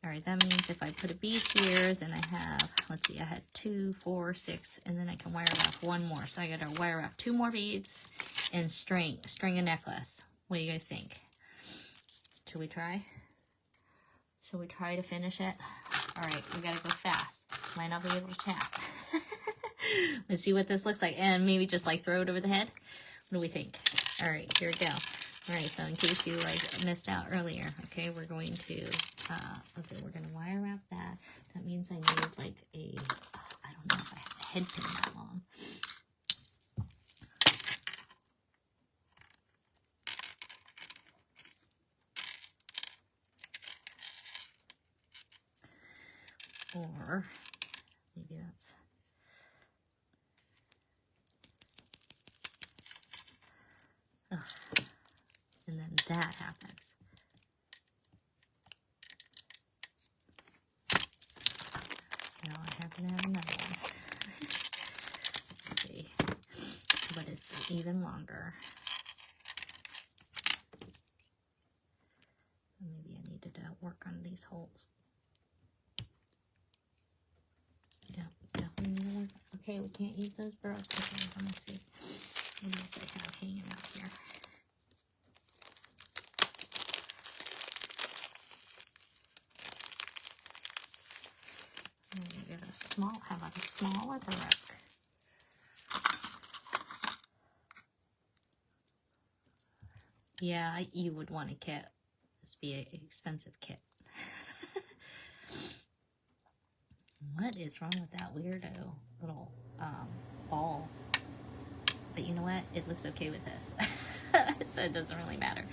All right, that means if I put a bead here, then I have, let's see, I had 2, 4, 6, and then I can wire wrap one more. So I gotta wire wrap 2 more beads and string a necklace. What do you guys think? Should we try? Should we try to finish it? All right, we gotta go fast. Might not be able to tap. Let's see what this looks like. And maybe just like throw it over the head. What do we think? All right, here we go. All right, so in case you like missed out earlier, okay, we're going to, okay, we're gonna wire wrap that. That means I need like a, I don't know if I have a head pin that long. Or maybe that's, and then that happens. Now I happen to have another one. Let's see, but it's even longer. Maybe I needed to work on these holes. Yeah, definitely need to work. Okay, we can't use those burrs. Okay, let me see. What else I have hanging out here? Get a small, how about a smaller baroque? Yeah, you would want a kit. This would be an expensive kit. What is wrong with that weirdo little ball? But you know what? It looks okay with this. So it doesn't really matter.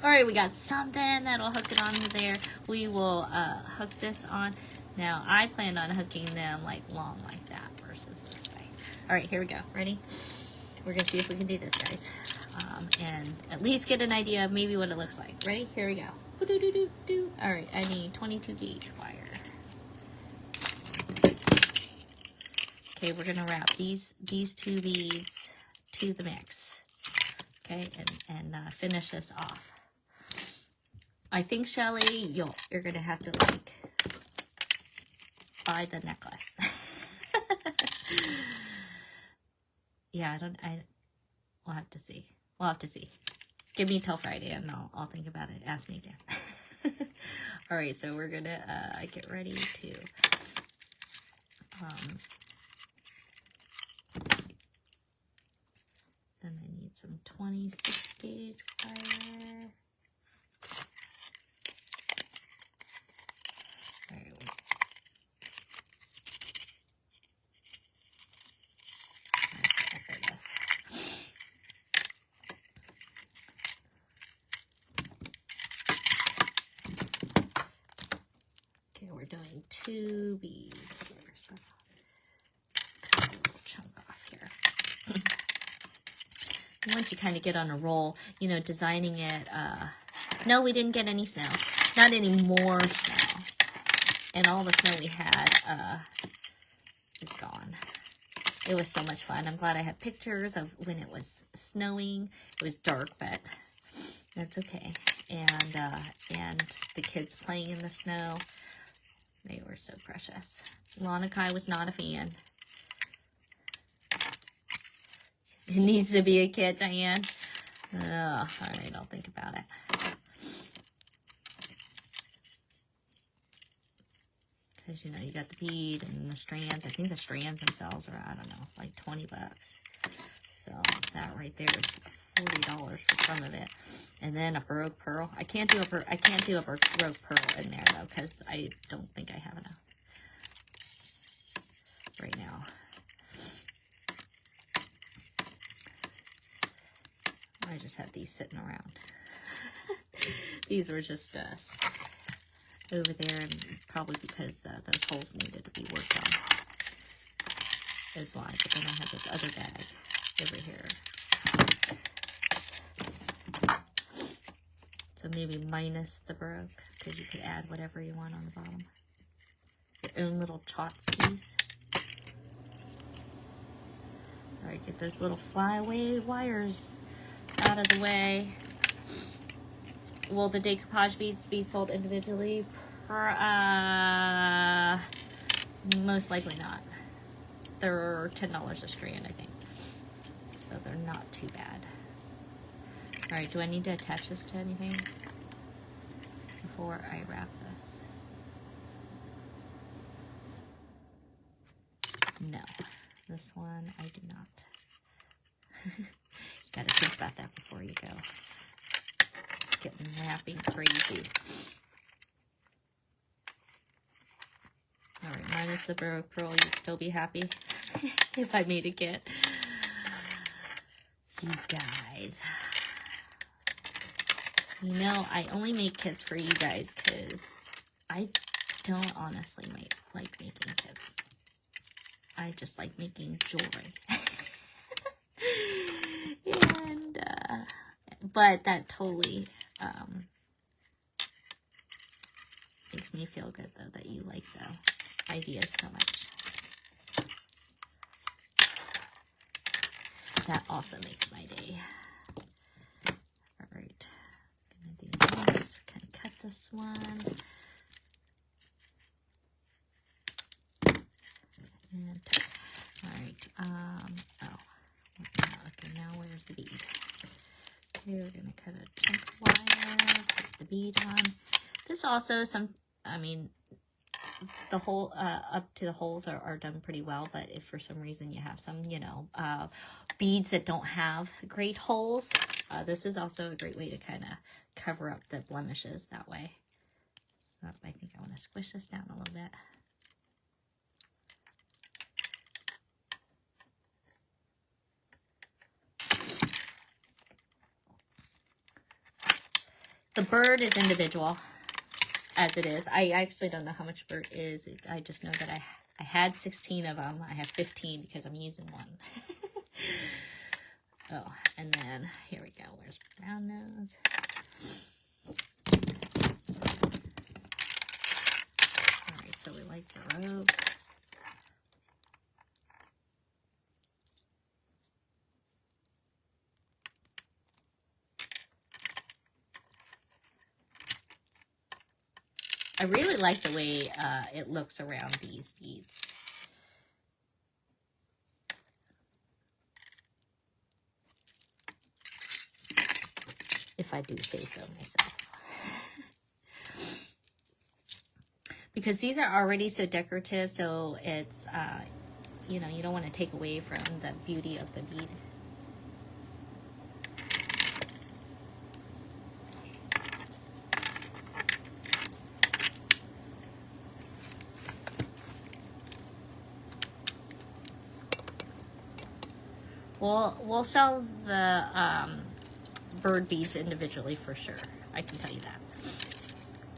All right, we got something that'll hook it onto there. We will hook this on. Now, I planned on hooking them like long like that versus this way. All right, here we go. Ready? We're going to see if we can do this, guys. And at least get an idea of maybe what it looks like. Ready? Here we go. All right, I need 22 gauge wire. Okay, we're going to wrap these 2 beads to the mix. Okay, and finish this off. I think, Shelly, you're gonna have to like buy the necklace. Yeah, we'll have to see. We'll have to see. Give me till Friday and I'll think about it. Ask me again. All right, so we're gonna get ready to then I need some 26 gauge wire. All right. Okay, we're doing 2 beads here, so cut a little chunk off here. Once you kind of get on a roll, you know, designing it, no, we didn't get any snow. Not any more snow. And all the snow we had is gone. It was so much fun. I'm glad I had pictures of when it was snowing. It was dark, but that's okay. And the kids playing in the snow, they were so precious. Lanakai was not a fan. It needs to be a kit, Diane. Oh, all right, I'll think about it. Because, you know, you got the bead and the strands. I think the strands themselves are, I don't know, like 20 bucks. So that right there is $40 for some of it. And then a baroque pearl. I can't do a baroque pearl in there, though, because I don't think I have enough right now. I just have these sitting around. These were just over there, and probably because those holes needed to be worked on is why. But then I have this other bag over here. So maybe minus the baroque, because you could add whatever you want on the bottom. Your own little tchotchkes. All right, get those little flyaway wires out of the way. Will the decoupage beads be sold individually? Most likely not. They're $10 a strand, I think. So they're not too bad. All right, do I need to attach this to anything before I wrap this? No. This one, I do not. You gotta think about that before you go. Getting wrapping crazy. All right, minus the baroque pearl, you'd still be happy if I made a kit. You guys. You know, I only make kits for you guys because I don't honestly like making kits. I just like making jewelry. And, but that totally makes me feel good, though, that you like the ideas so much. That also makes my day. All right, I'm gonna do this. We're gonna cut this one. And, all right, okay, now where's the bead? Okay, we're gonna cut a chunk of wire, put the bead on. This also, the hole, up to the holes are done pretty well, but if for some reason you have some, you know, beads that don't have great holes, this is also a great way to kind of cover up the blemishes that way. I think I want to squish this down a little bit. The bird is individual, as it is. I actually don't know how much bird is. I just know that I had 16 of them. I have 15 because I'm using one. Oh, and then here we go. Where's brown nose? All right, so we like the rope. I really like the way it looks around these beads. If I do say so myself. Because these are already so decorative, so it's, you know, you don't want to take away from the beauty of the bead. We'll sell the bird beads individually for sure. I can tell you that.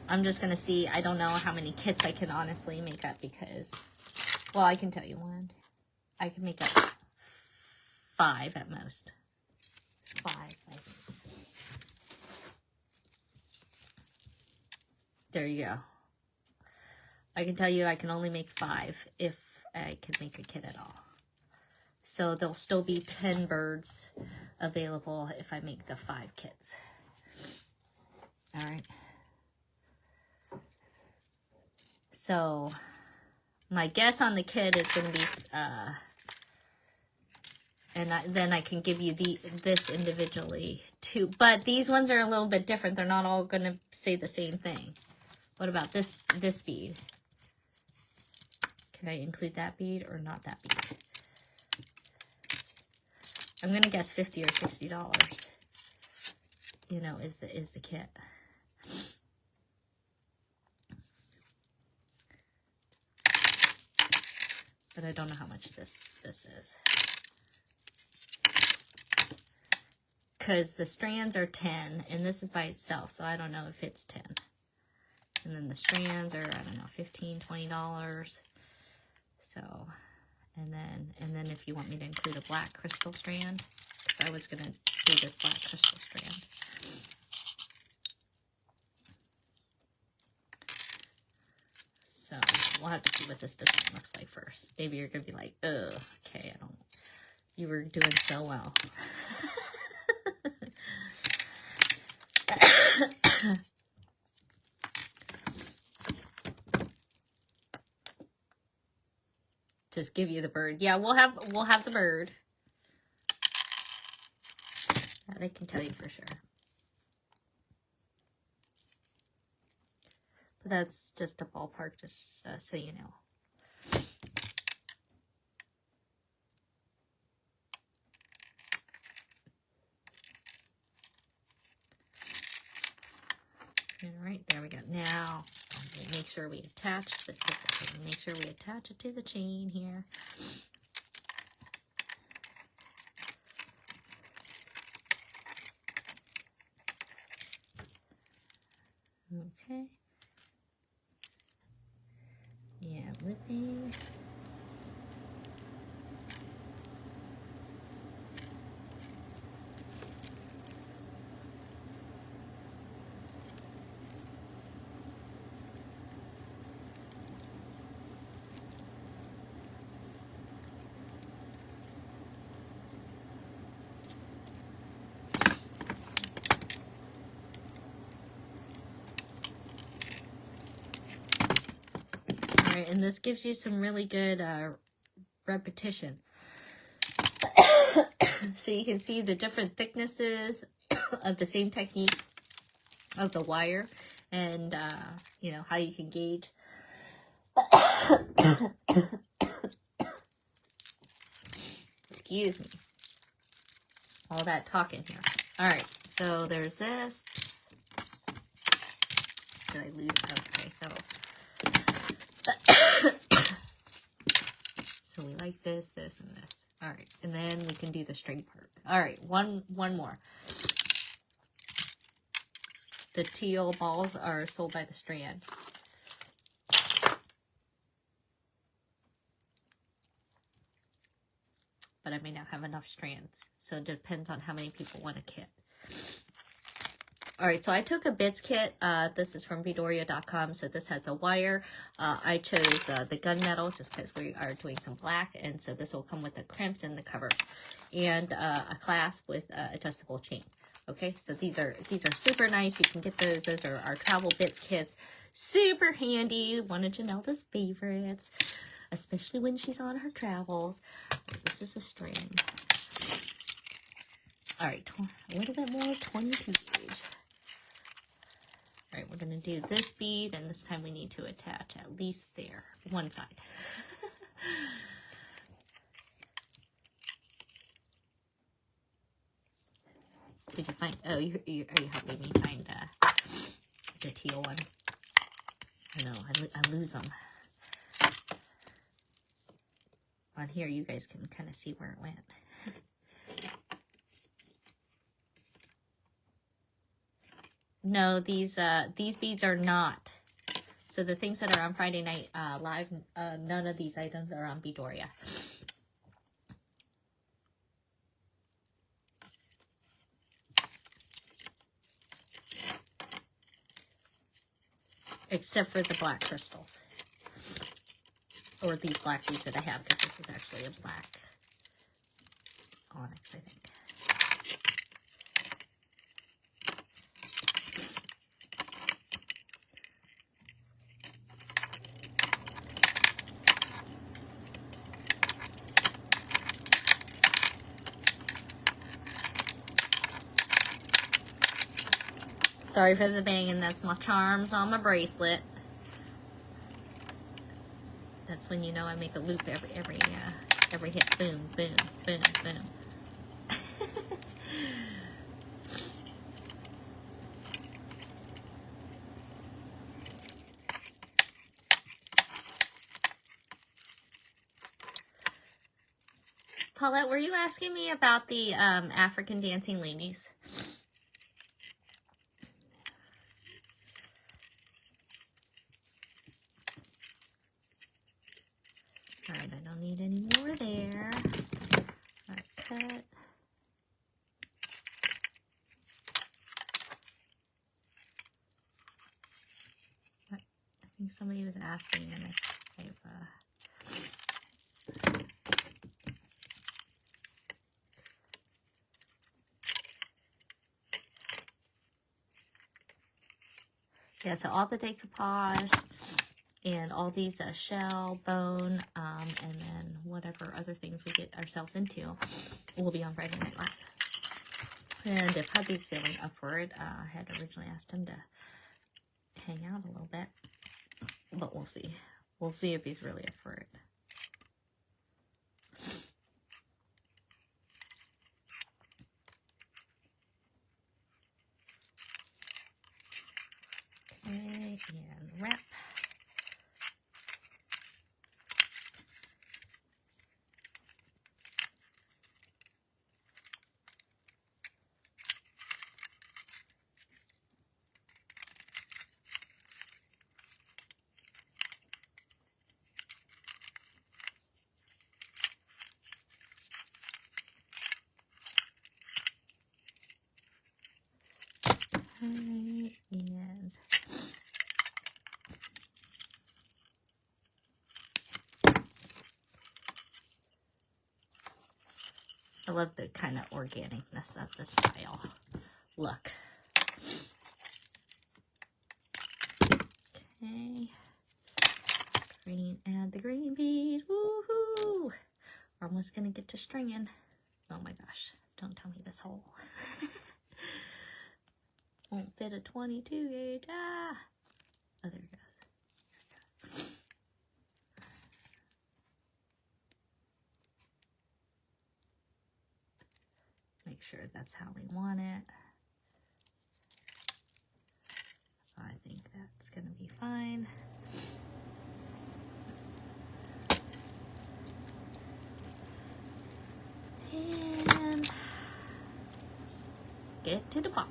I'm just gonna see. I don't know how many kits I can honestly make up because, well, I can tell you one. I can make up 5 at most. 5, I think. There you go. I can tell you I can only make 5 if I can make a kit at all. So there'll still be 10 birds available if I make the 5 kits. All right. So my guess on the kit is going to be, then I can give you this individually too. But these ones are a little bit different. They're not all going to say the same thing. What about this bead? Can I include that bead or not that bead? I'm gonna guess $50 or $60. You know, is the kit. But I don't know how much this is. Because the strands are 10 and this is by itself, so I don't know if it's 10. And then the strands are, I don't know, $15, $20. So, and then if you want me to include a black crystal strand, because I was gonna do this black crystal strand. So we'll have to see what this design looks like first. Maybe you're gonna be like, oh, okay, I don't. You were doing so well. Just give you the bird. Yeah, we'll have the bird. That I can tell you for sure. But that's just a ballpark, just so you know. All right, there we go. Now, make sure we attach the make sure we attach it to the chain here. Okay. Yeah, lipping. And this gives you some really good repetition. So you can see the different thicknesses of the same technique of the wire and, you know, how you can gauge. Excuse me. All that talking here. All right, so there's this. Did I lose? Okay, so... So we like this, this, and this. All right, and then we can do the string part. All right, one more. The teal balls are sold by the strand. But I may not have enough strands, so it depends on how many people want a kit. All right, so I took a bits kit. This is from Beadoria.com. So this has a wire. I chose the gunmetal just because we are doing some black. And so this will come with the crimps and the cover. And a clasp with adjustable chain. Okay, so these are super nice. You can get those. Those are our travel bits kits. super handy. One of Janelda's favorites, especially when she's on her travels. This is a string. All right, a little bit more, 22 gauge. All right, we're gonna do this bead, and this time we need to attach at least there, one side. Did you find, oh, are you helping me find the teal one? I know, I lose them. On here, you guys can kind of see where it went. No, these beads are not. So the things that are on Friday Night Live, none of these items are on Beadoria. Except for the black crystals. Or these black beads that I have, because this is actually a black onyx, I think. Sorry for the banging, that's my charms on my bracelet. That's when you know I make a loop every hit. Boom, boom, boom, boom. Paulette, were you asking me about the African dancing ladies? Alright, I don't need any more there. Alright, cut. I think somebody was asking, and I've yeah, so all the decoupage and all these shell, bone, and then whatever other things we get ourselves into will be on Friday Night Live. And if hubby's feeling up for it, I had originally asked him to hang out a little bit, but we'll see. We'll see if he's really up for it. Okay, and wrap. And I love the kind of organicness of the style look. Okay, green, add the green bead. Woohoo! We're almost gonna get to stringing. Oh my gosh! Don't tell me this hole won't fit a 22 gauge. Ah! Oh, there it goes. Make sure that's how we want it. I think that's gonna be fine. And get to the bottom.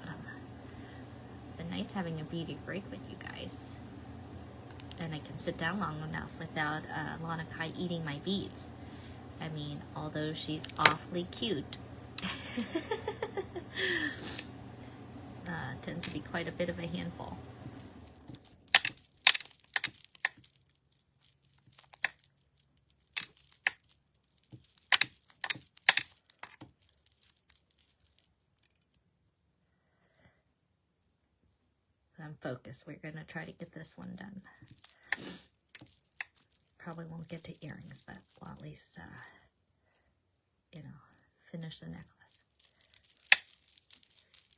It's been nice having a beauty break with you guys. And I can sit down long enough without Lana Kai eating my beads. I mean, although she's awfully cute, tends to be quite a bit of a handful. focus. We're going to try to get this one done. Probably won't get to earrings, but we'll at least, you know, finish the necklace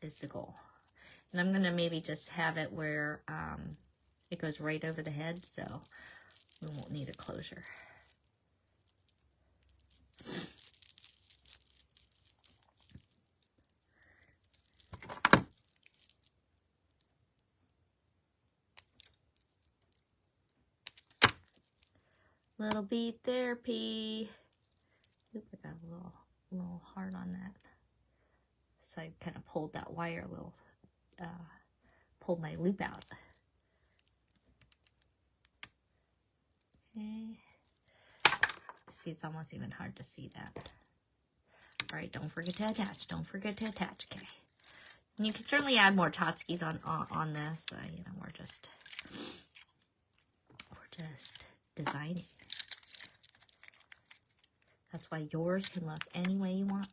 is the goal. And I'm going to maybe just have it where it goes right over the head, so we won't need a closure. Little bead therapy. Oop, I got a little hard on that. So I kind of pulled that wire a little, pulled my loop out. Okay. See, it's almost even hard to see that. All right, don't forget to attach. Don't forget to attach, okay? And you can certainly add more Totskis on this. You know, we're just designing. That's why yours can look any way you want.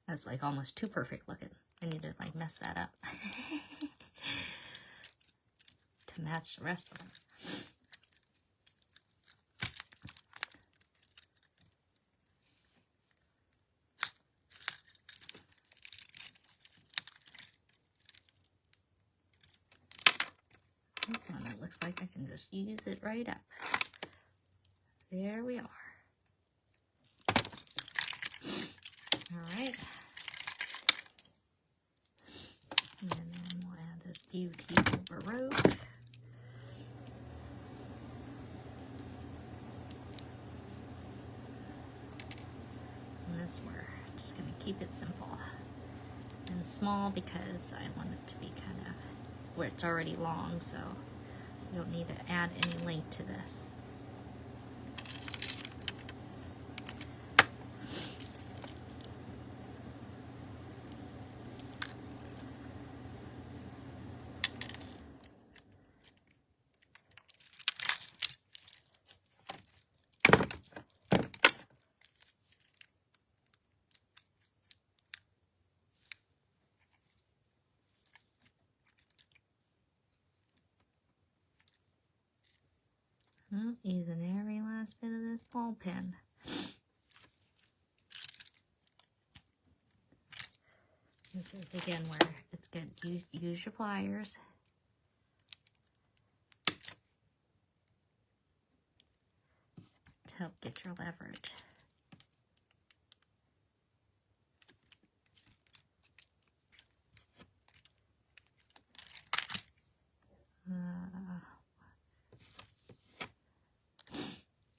That's like almost too perfect looking. I need to like mess that up to match the rest of them. This one, it looks like I can just use it right up. There we are. All right. And then we'll add this beauty over rope. And this we're just going to keep it simple and small because I want it to be kind of where it's already long, so you don't need to add any length to this. Using every last bit of this ball pen. This is again where it's good. Use your pliers. To help get your leverage.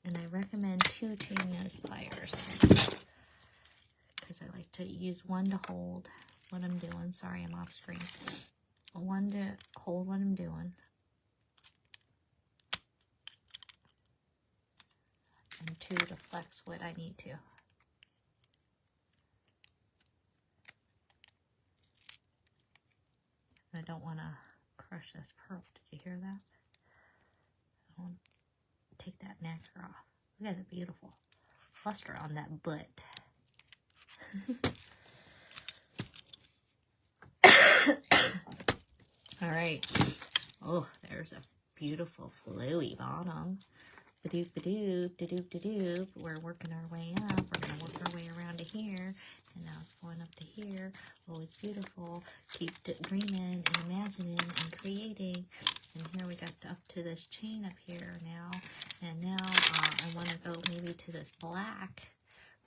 And I recommend 2 chain nose pliers because I like to use one to hold what I'm doing. Sorry, I'm off screen. One to hold what I'm doing. And 2 to flex what I need to. I don't want to crush this pearl. Did you hear that? I want to take that nectar off. Look at the beautiful cluster on that butt. All right. Oh, there's a beautiful flowy bottom. Ba-doop, ba-doop, da-doop, da-doop. We're working our way up. We're going to work our way around to here. And now it's going up to here. Oh, it's beautiful. Keep dreaming and imagining and creating. And here we got up to this chain up here now. And now I want to go maybe to this black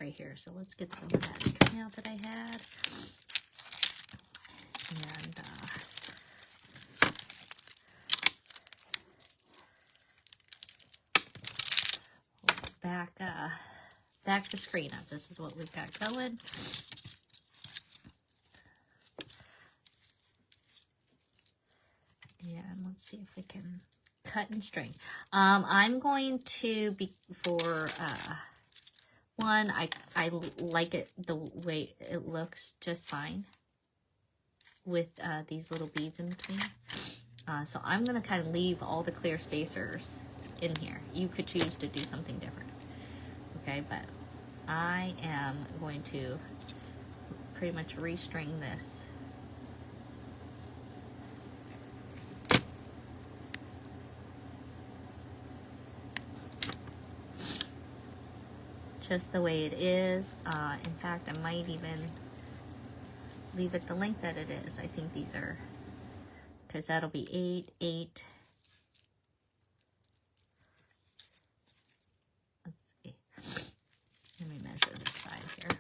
right here. So let's get some of that string out that I had. And back the screen up. This is what we've got going. And we're let's see if we can cut and string. I'm going to be for one. I like it the way it looks just fine with these little beads in between. So I'm going to kind of leave all the clear spacers in here. You could choose to do something different. Okay, but I am going to pretty much restring this. Just the way it is. In fact, I might even leave it the length that it is. I think these are, because that'll be 8, 8. Let's see. Let me measure this side here.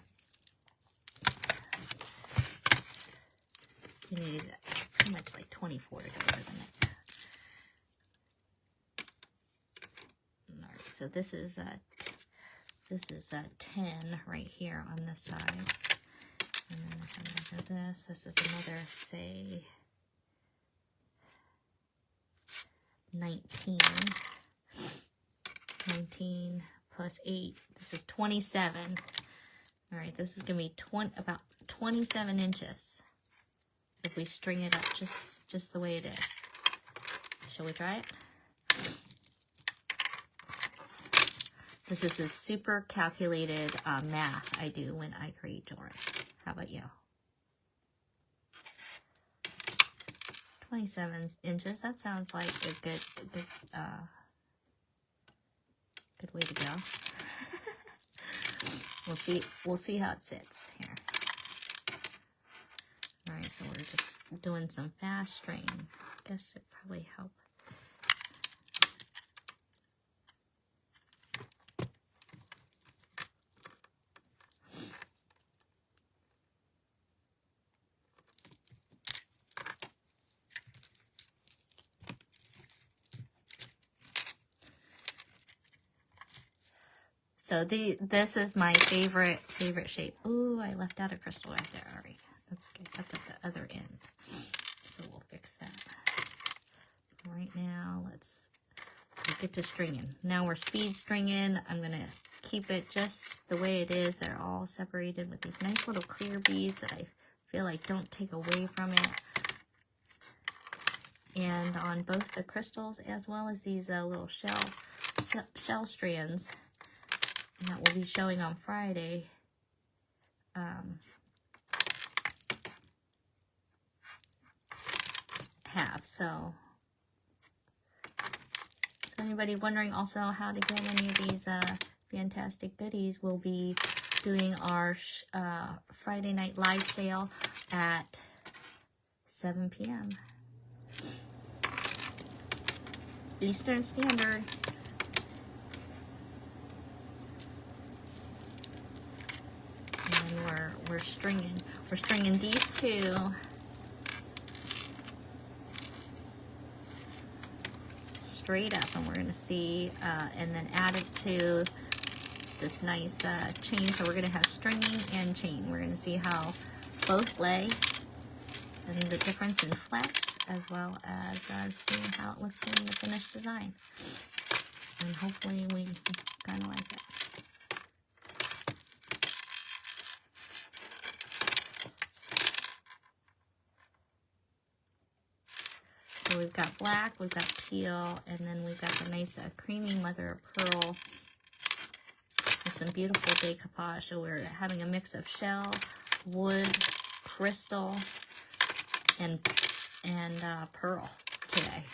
You need pretty much like 24 to go over the neck. All right, so this is a 10 right here on this side. And then if I measure this is another, say, 19. 19 plus 8. This is 27. All right, this is going to be about 27 inches if we string it up just the way it is. Shall we try it? This is a super calculated math I do when I create jewelry. How about you? 27 inches. That sounds like a good way to go. We'll see how it sits here. All right, so we're just doing some fast string. I guess it probably helped. So this is my favorite shape. Ooh, I left out a crystal right there. All right, that's okay. That's at the other end. So we'll fix that. Right now, let's get to stringing. Now we're speed stringing. I'm gonna keep it just the way it is. They're all separated with these nice little clear beads that I feel like don't take away from it. And on both the crystals as well as these little shell strands that will be showing on Friday. So anybody wondering also how to get any of these fantastic goodies, we'll be doing our Friday night live sale at 7 p.m. Eastern Standard. And we're stringing these two straight up, and we're going to see and then add it to this nice chain. So we're going to have stringing and chain. We're going to see how both lay and the difference in flex, as well as seeing how it looks in the finished design. And hopefully we kind of like it. So we've got black, we've got teal, and then we've got the nice creamy mother of pearl with some beautiful decoupage. So we're having a mix of shell, wood, crystal, and pearl today.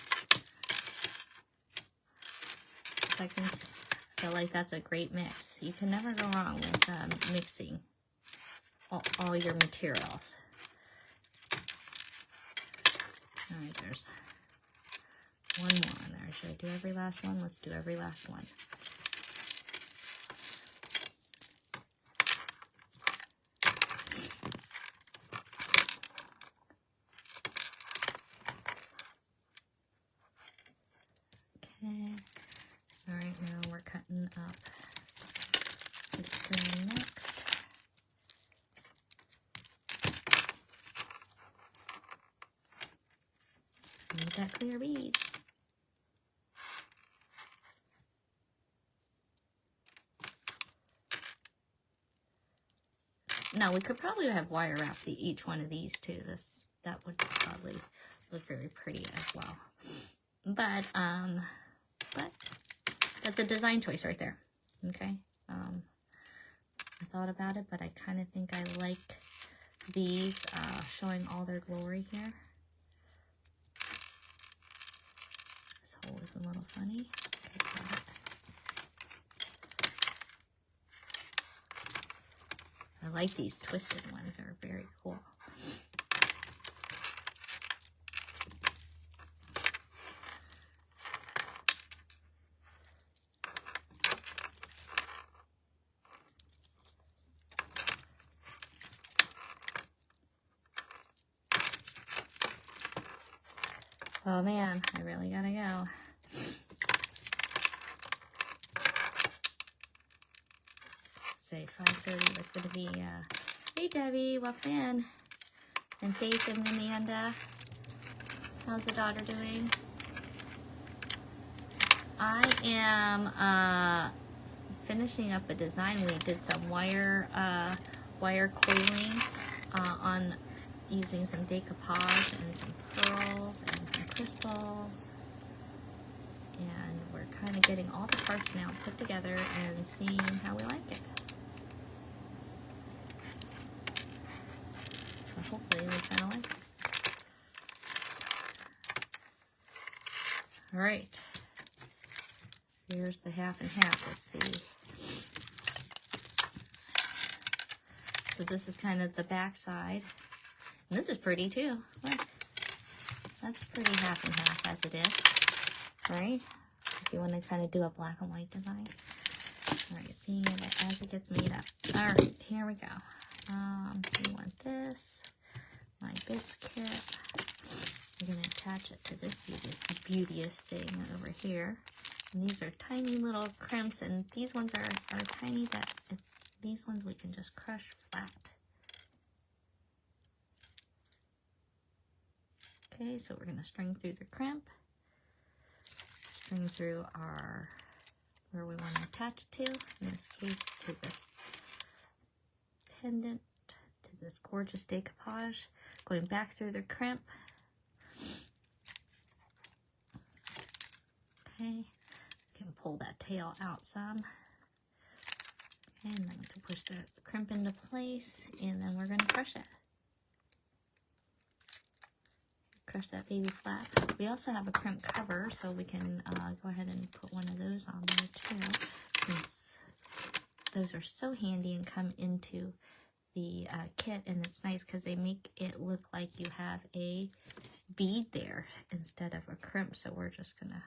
So I feel like that's a great mix. You can never go wrong with mixing all your materials. All right, there's one more there. Should I do every last one? Let's do every last one. Okay. All right, now we're cutting up the string next. Need that clear bead. Now we could probably have wire wrapped each one of these too. That would probably look very pretty as well. But that's a design choice right there. Okay. I thought about it, but I kind of think I like these showing all their glory here. This hole is a little funny. I like these twisted ones. They're very cool. Oh man, I really gotta go. Say 5:30 was gonna be, hey Debbie, welcome in. And Faith and Amanda. How's the daughter doing? I am finishing up a design. We did some wire coiling on using some decoupage and some pearls and some crystals. And we're kind of getting all the parts now put together and seeing how we like it. So hopefully we kind of like it. All right. Here's the half and half. Let's see. So this is kind of the back side. And this is pretty too. Look. That's pretty half and half as it is. Right? If you want to kind of do a black and white design. Alright, seeing it as it gets made up. Alright, here we go. We want this. My bits kit. I'm going to attach it to this beauteous thing over here. And these are tiny little crimps, and these ones are tiny that these ones we can just crush flat. Okay, so we're going to string through the crimp, string through our, where we want to attach it to, in this case to this pendant, to this gorgeous decoupage, going back through the crimp. Okay, can pull that tail out some. Okay, and then we can push the crimp into place, and then we're going to crush it. Crush that baby flat. We also have a crimp cover, so we can go ahead and put one of those on there too, since those are so handy and come into the kit, and it's nice because they make it look like you have a bead there instead of a crimp. So we're just gonna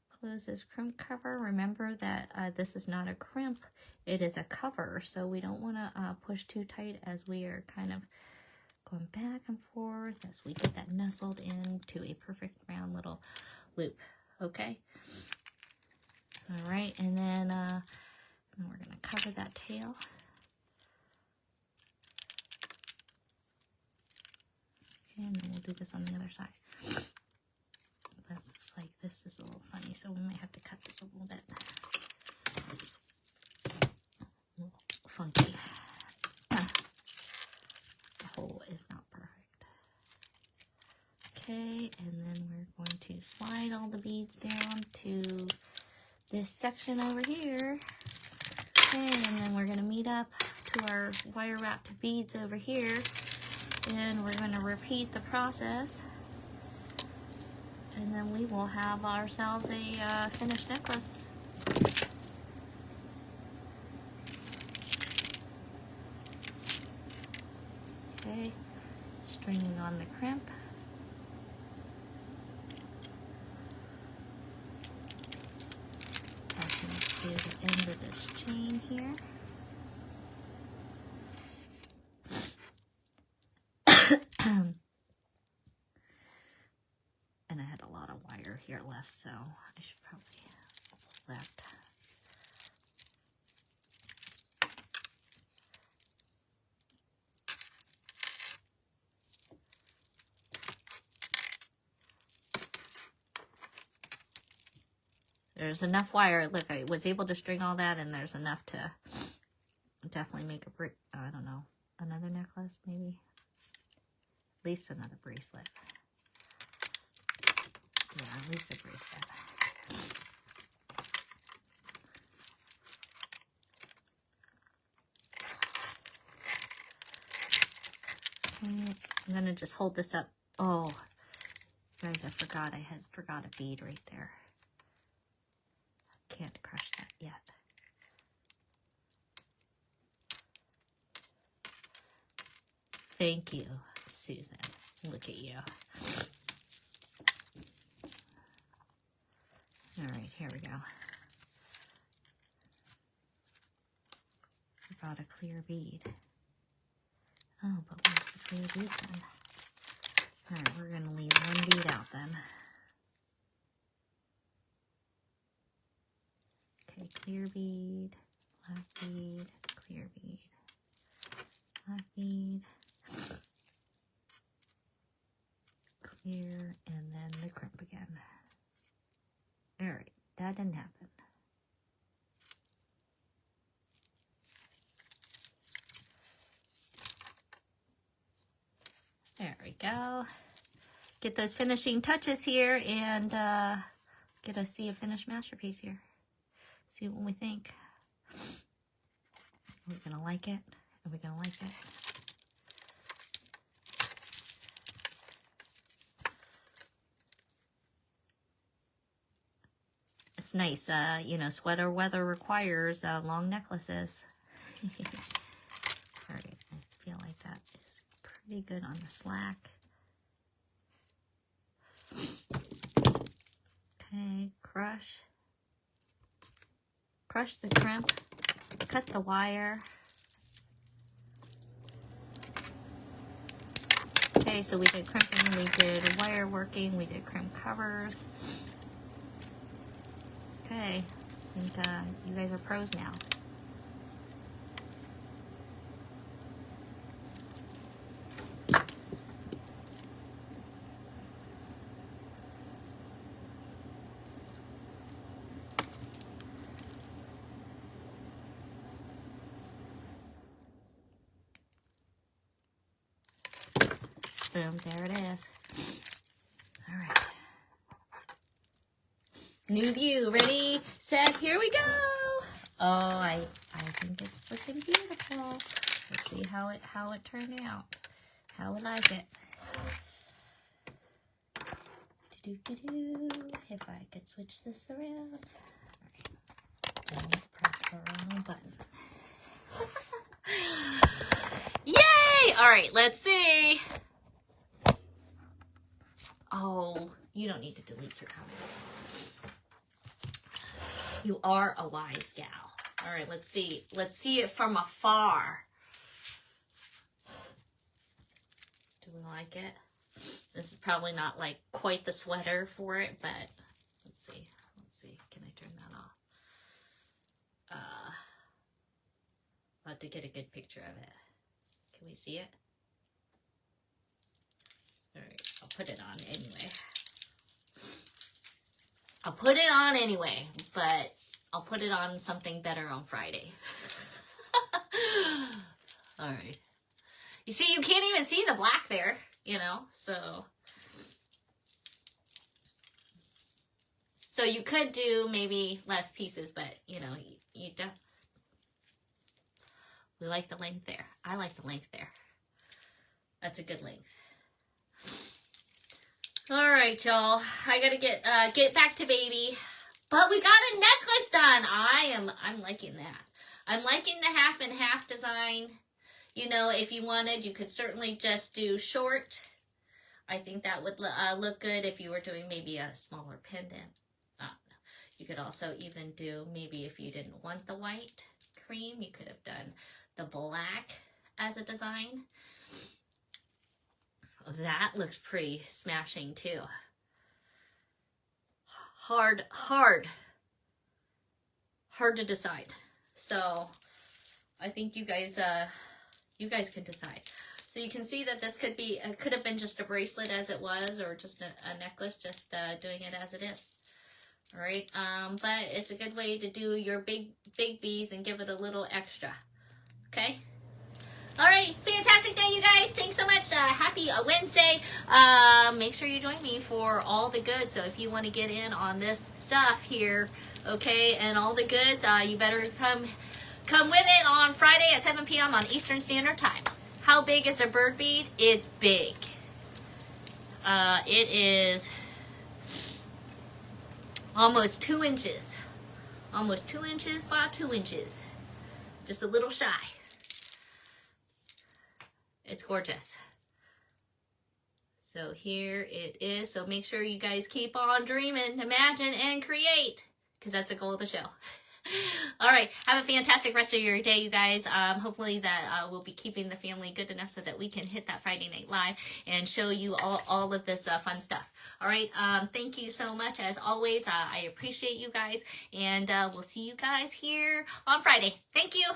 close this crimp cover. Remember that this is not a crimp, it is a cover, so we don't want to push too tight as we are kind of going back and forth as we get that nestled into a perfect round little loop. Okay. All right, and then we're going to cover that tail. Okay, and then we'll do this on the other side. But it looks like this is a little funny, so we might have to cut this a little bit. A little funky. Hole is not perfect. Okay, and then we're going to slide all the beads down to this section over here. Okay, and then we're going to meet up to our wire wrapped beads over here, and we're going to repeat the process, and then we will have ourselves a finished necklace. Okay, stringing on the crimp. Attaching it to the end of this chain here. And I had a lot of wire here left, so I should probably pull that. there's enough wire. Look, I was able to string all that, and there's enough to definitely make a I don't know, another necklace maybe. At least another bracelet. Yeah, at least a bracelet. Okay, I'm gonna just hold this up. Oh, guys, I forgot a bead right there. Can't crush that yet. Thank you, Susan. Look at you. All right, here we go. I brought a clear bead. Oh, but where's the clear bead then? All right, we're going to leave one bead out then. Okay, clear bead, black bead, clear bead, black bead, clear, and then the crimp again. All right, that didn't happen. There we go. Get the finishing touches here and get to see a finished masterpiece here. See what we think. Are we gonna like it? Are we gonna like it? It's nice, you know, sweater weather requires long necklaces. All right, I feel like that is pretty good on the slack. Okay, crush the crimp, cut the wire. Okay, so we did crimping, we did wire working, we did crimp covers. Okay, I think you guys are pros now. Boom, there it is. All right. New view, ready, set, here we go. Oh, I think it's looking beautiful. Let's see how it turned out. How we like it. If I could switch this around. All right. Don't press the wrong button. Yay! All right, let's see. Oh, you don't need to delete your comments. You are a wise gal. All right, let's see. Let's see it from afar. Do we like it? This is probably not like quite the sweater for it, but let's see. Let's see. Can I turn that off? About to get a good picture of it. Can we see it? All right, I'll put it on anyway. I'll put it on anyway, but I'll put it on something better on Friday. All right. You see, you can't even see the black there, you know, so you could do maybe less pieces, but, you know, you don't. We like the length there. I like the length there. That's a good length. All right, y'all. I gotta get back to baby, but we got a necklace done. I'm liking that. I'm liking the half and half design. You know, if you wanted, you could certainly just do short. I think that would look good if you were doing maybe a smaller pendant. You could also even do, maybe if you didn't want the white cream, you could have done the black as a design. That looks pretty smashing too. Hard to decide. So I think you guys can decide. So you can see that this could have been just a bracelet as it was, or just a necklace, just doing it as it is. All right, but it's a good way to do your big beads and give it a little extra. Okay. All right, fantastic day, you guys. Thanks so much. Happy Wednesday. Make sure you join me for all the goods. So if you want to get in on this stuff here, okay, and all the goods, you better come with it on Friday at 7 p.m. on Eastern Standard Time. How big is a bird bead? It's big. It is almost 2 inches. Almost 2 inches by 2 inches. Just a little shy. It's gorgeous. So here it is. So make sure you guys keep on dreaming, imagine, and create, because that's the goal of the show. All right, have a fantastic rest of your day, you guys. Hopefully that we'll be keeping the family good enough so that we can hit that Friday Night Live and show you all of this fun stuff. All right, thank you so much. As always, I appreciate you guys, and we'll see you guys here on Friday. Thank you.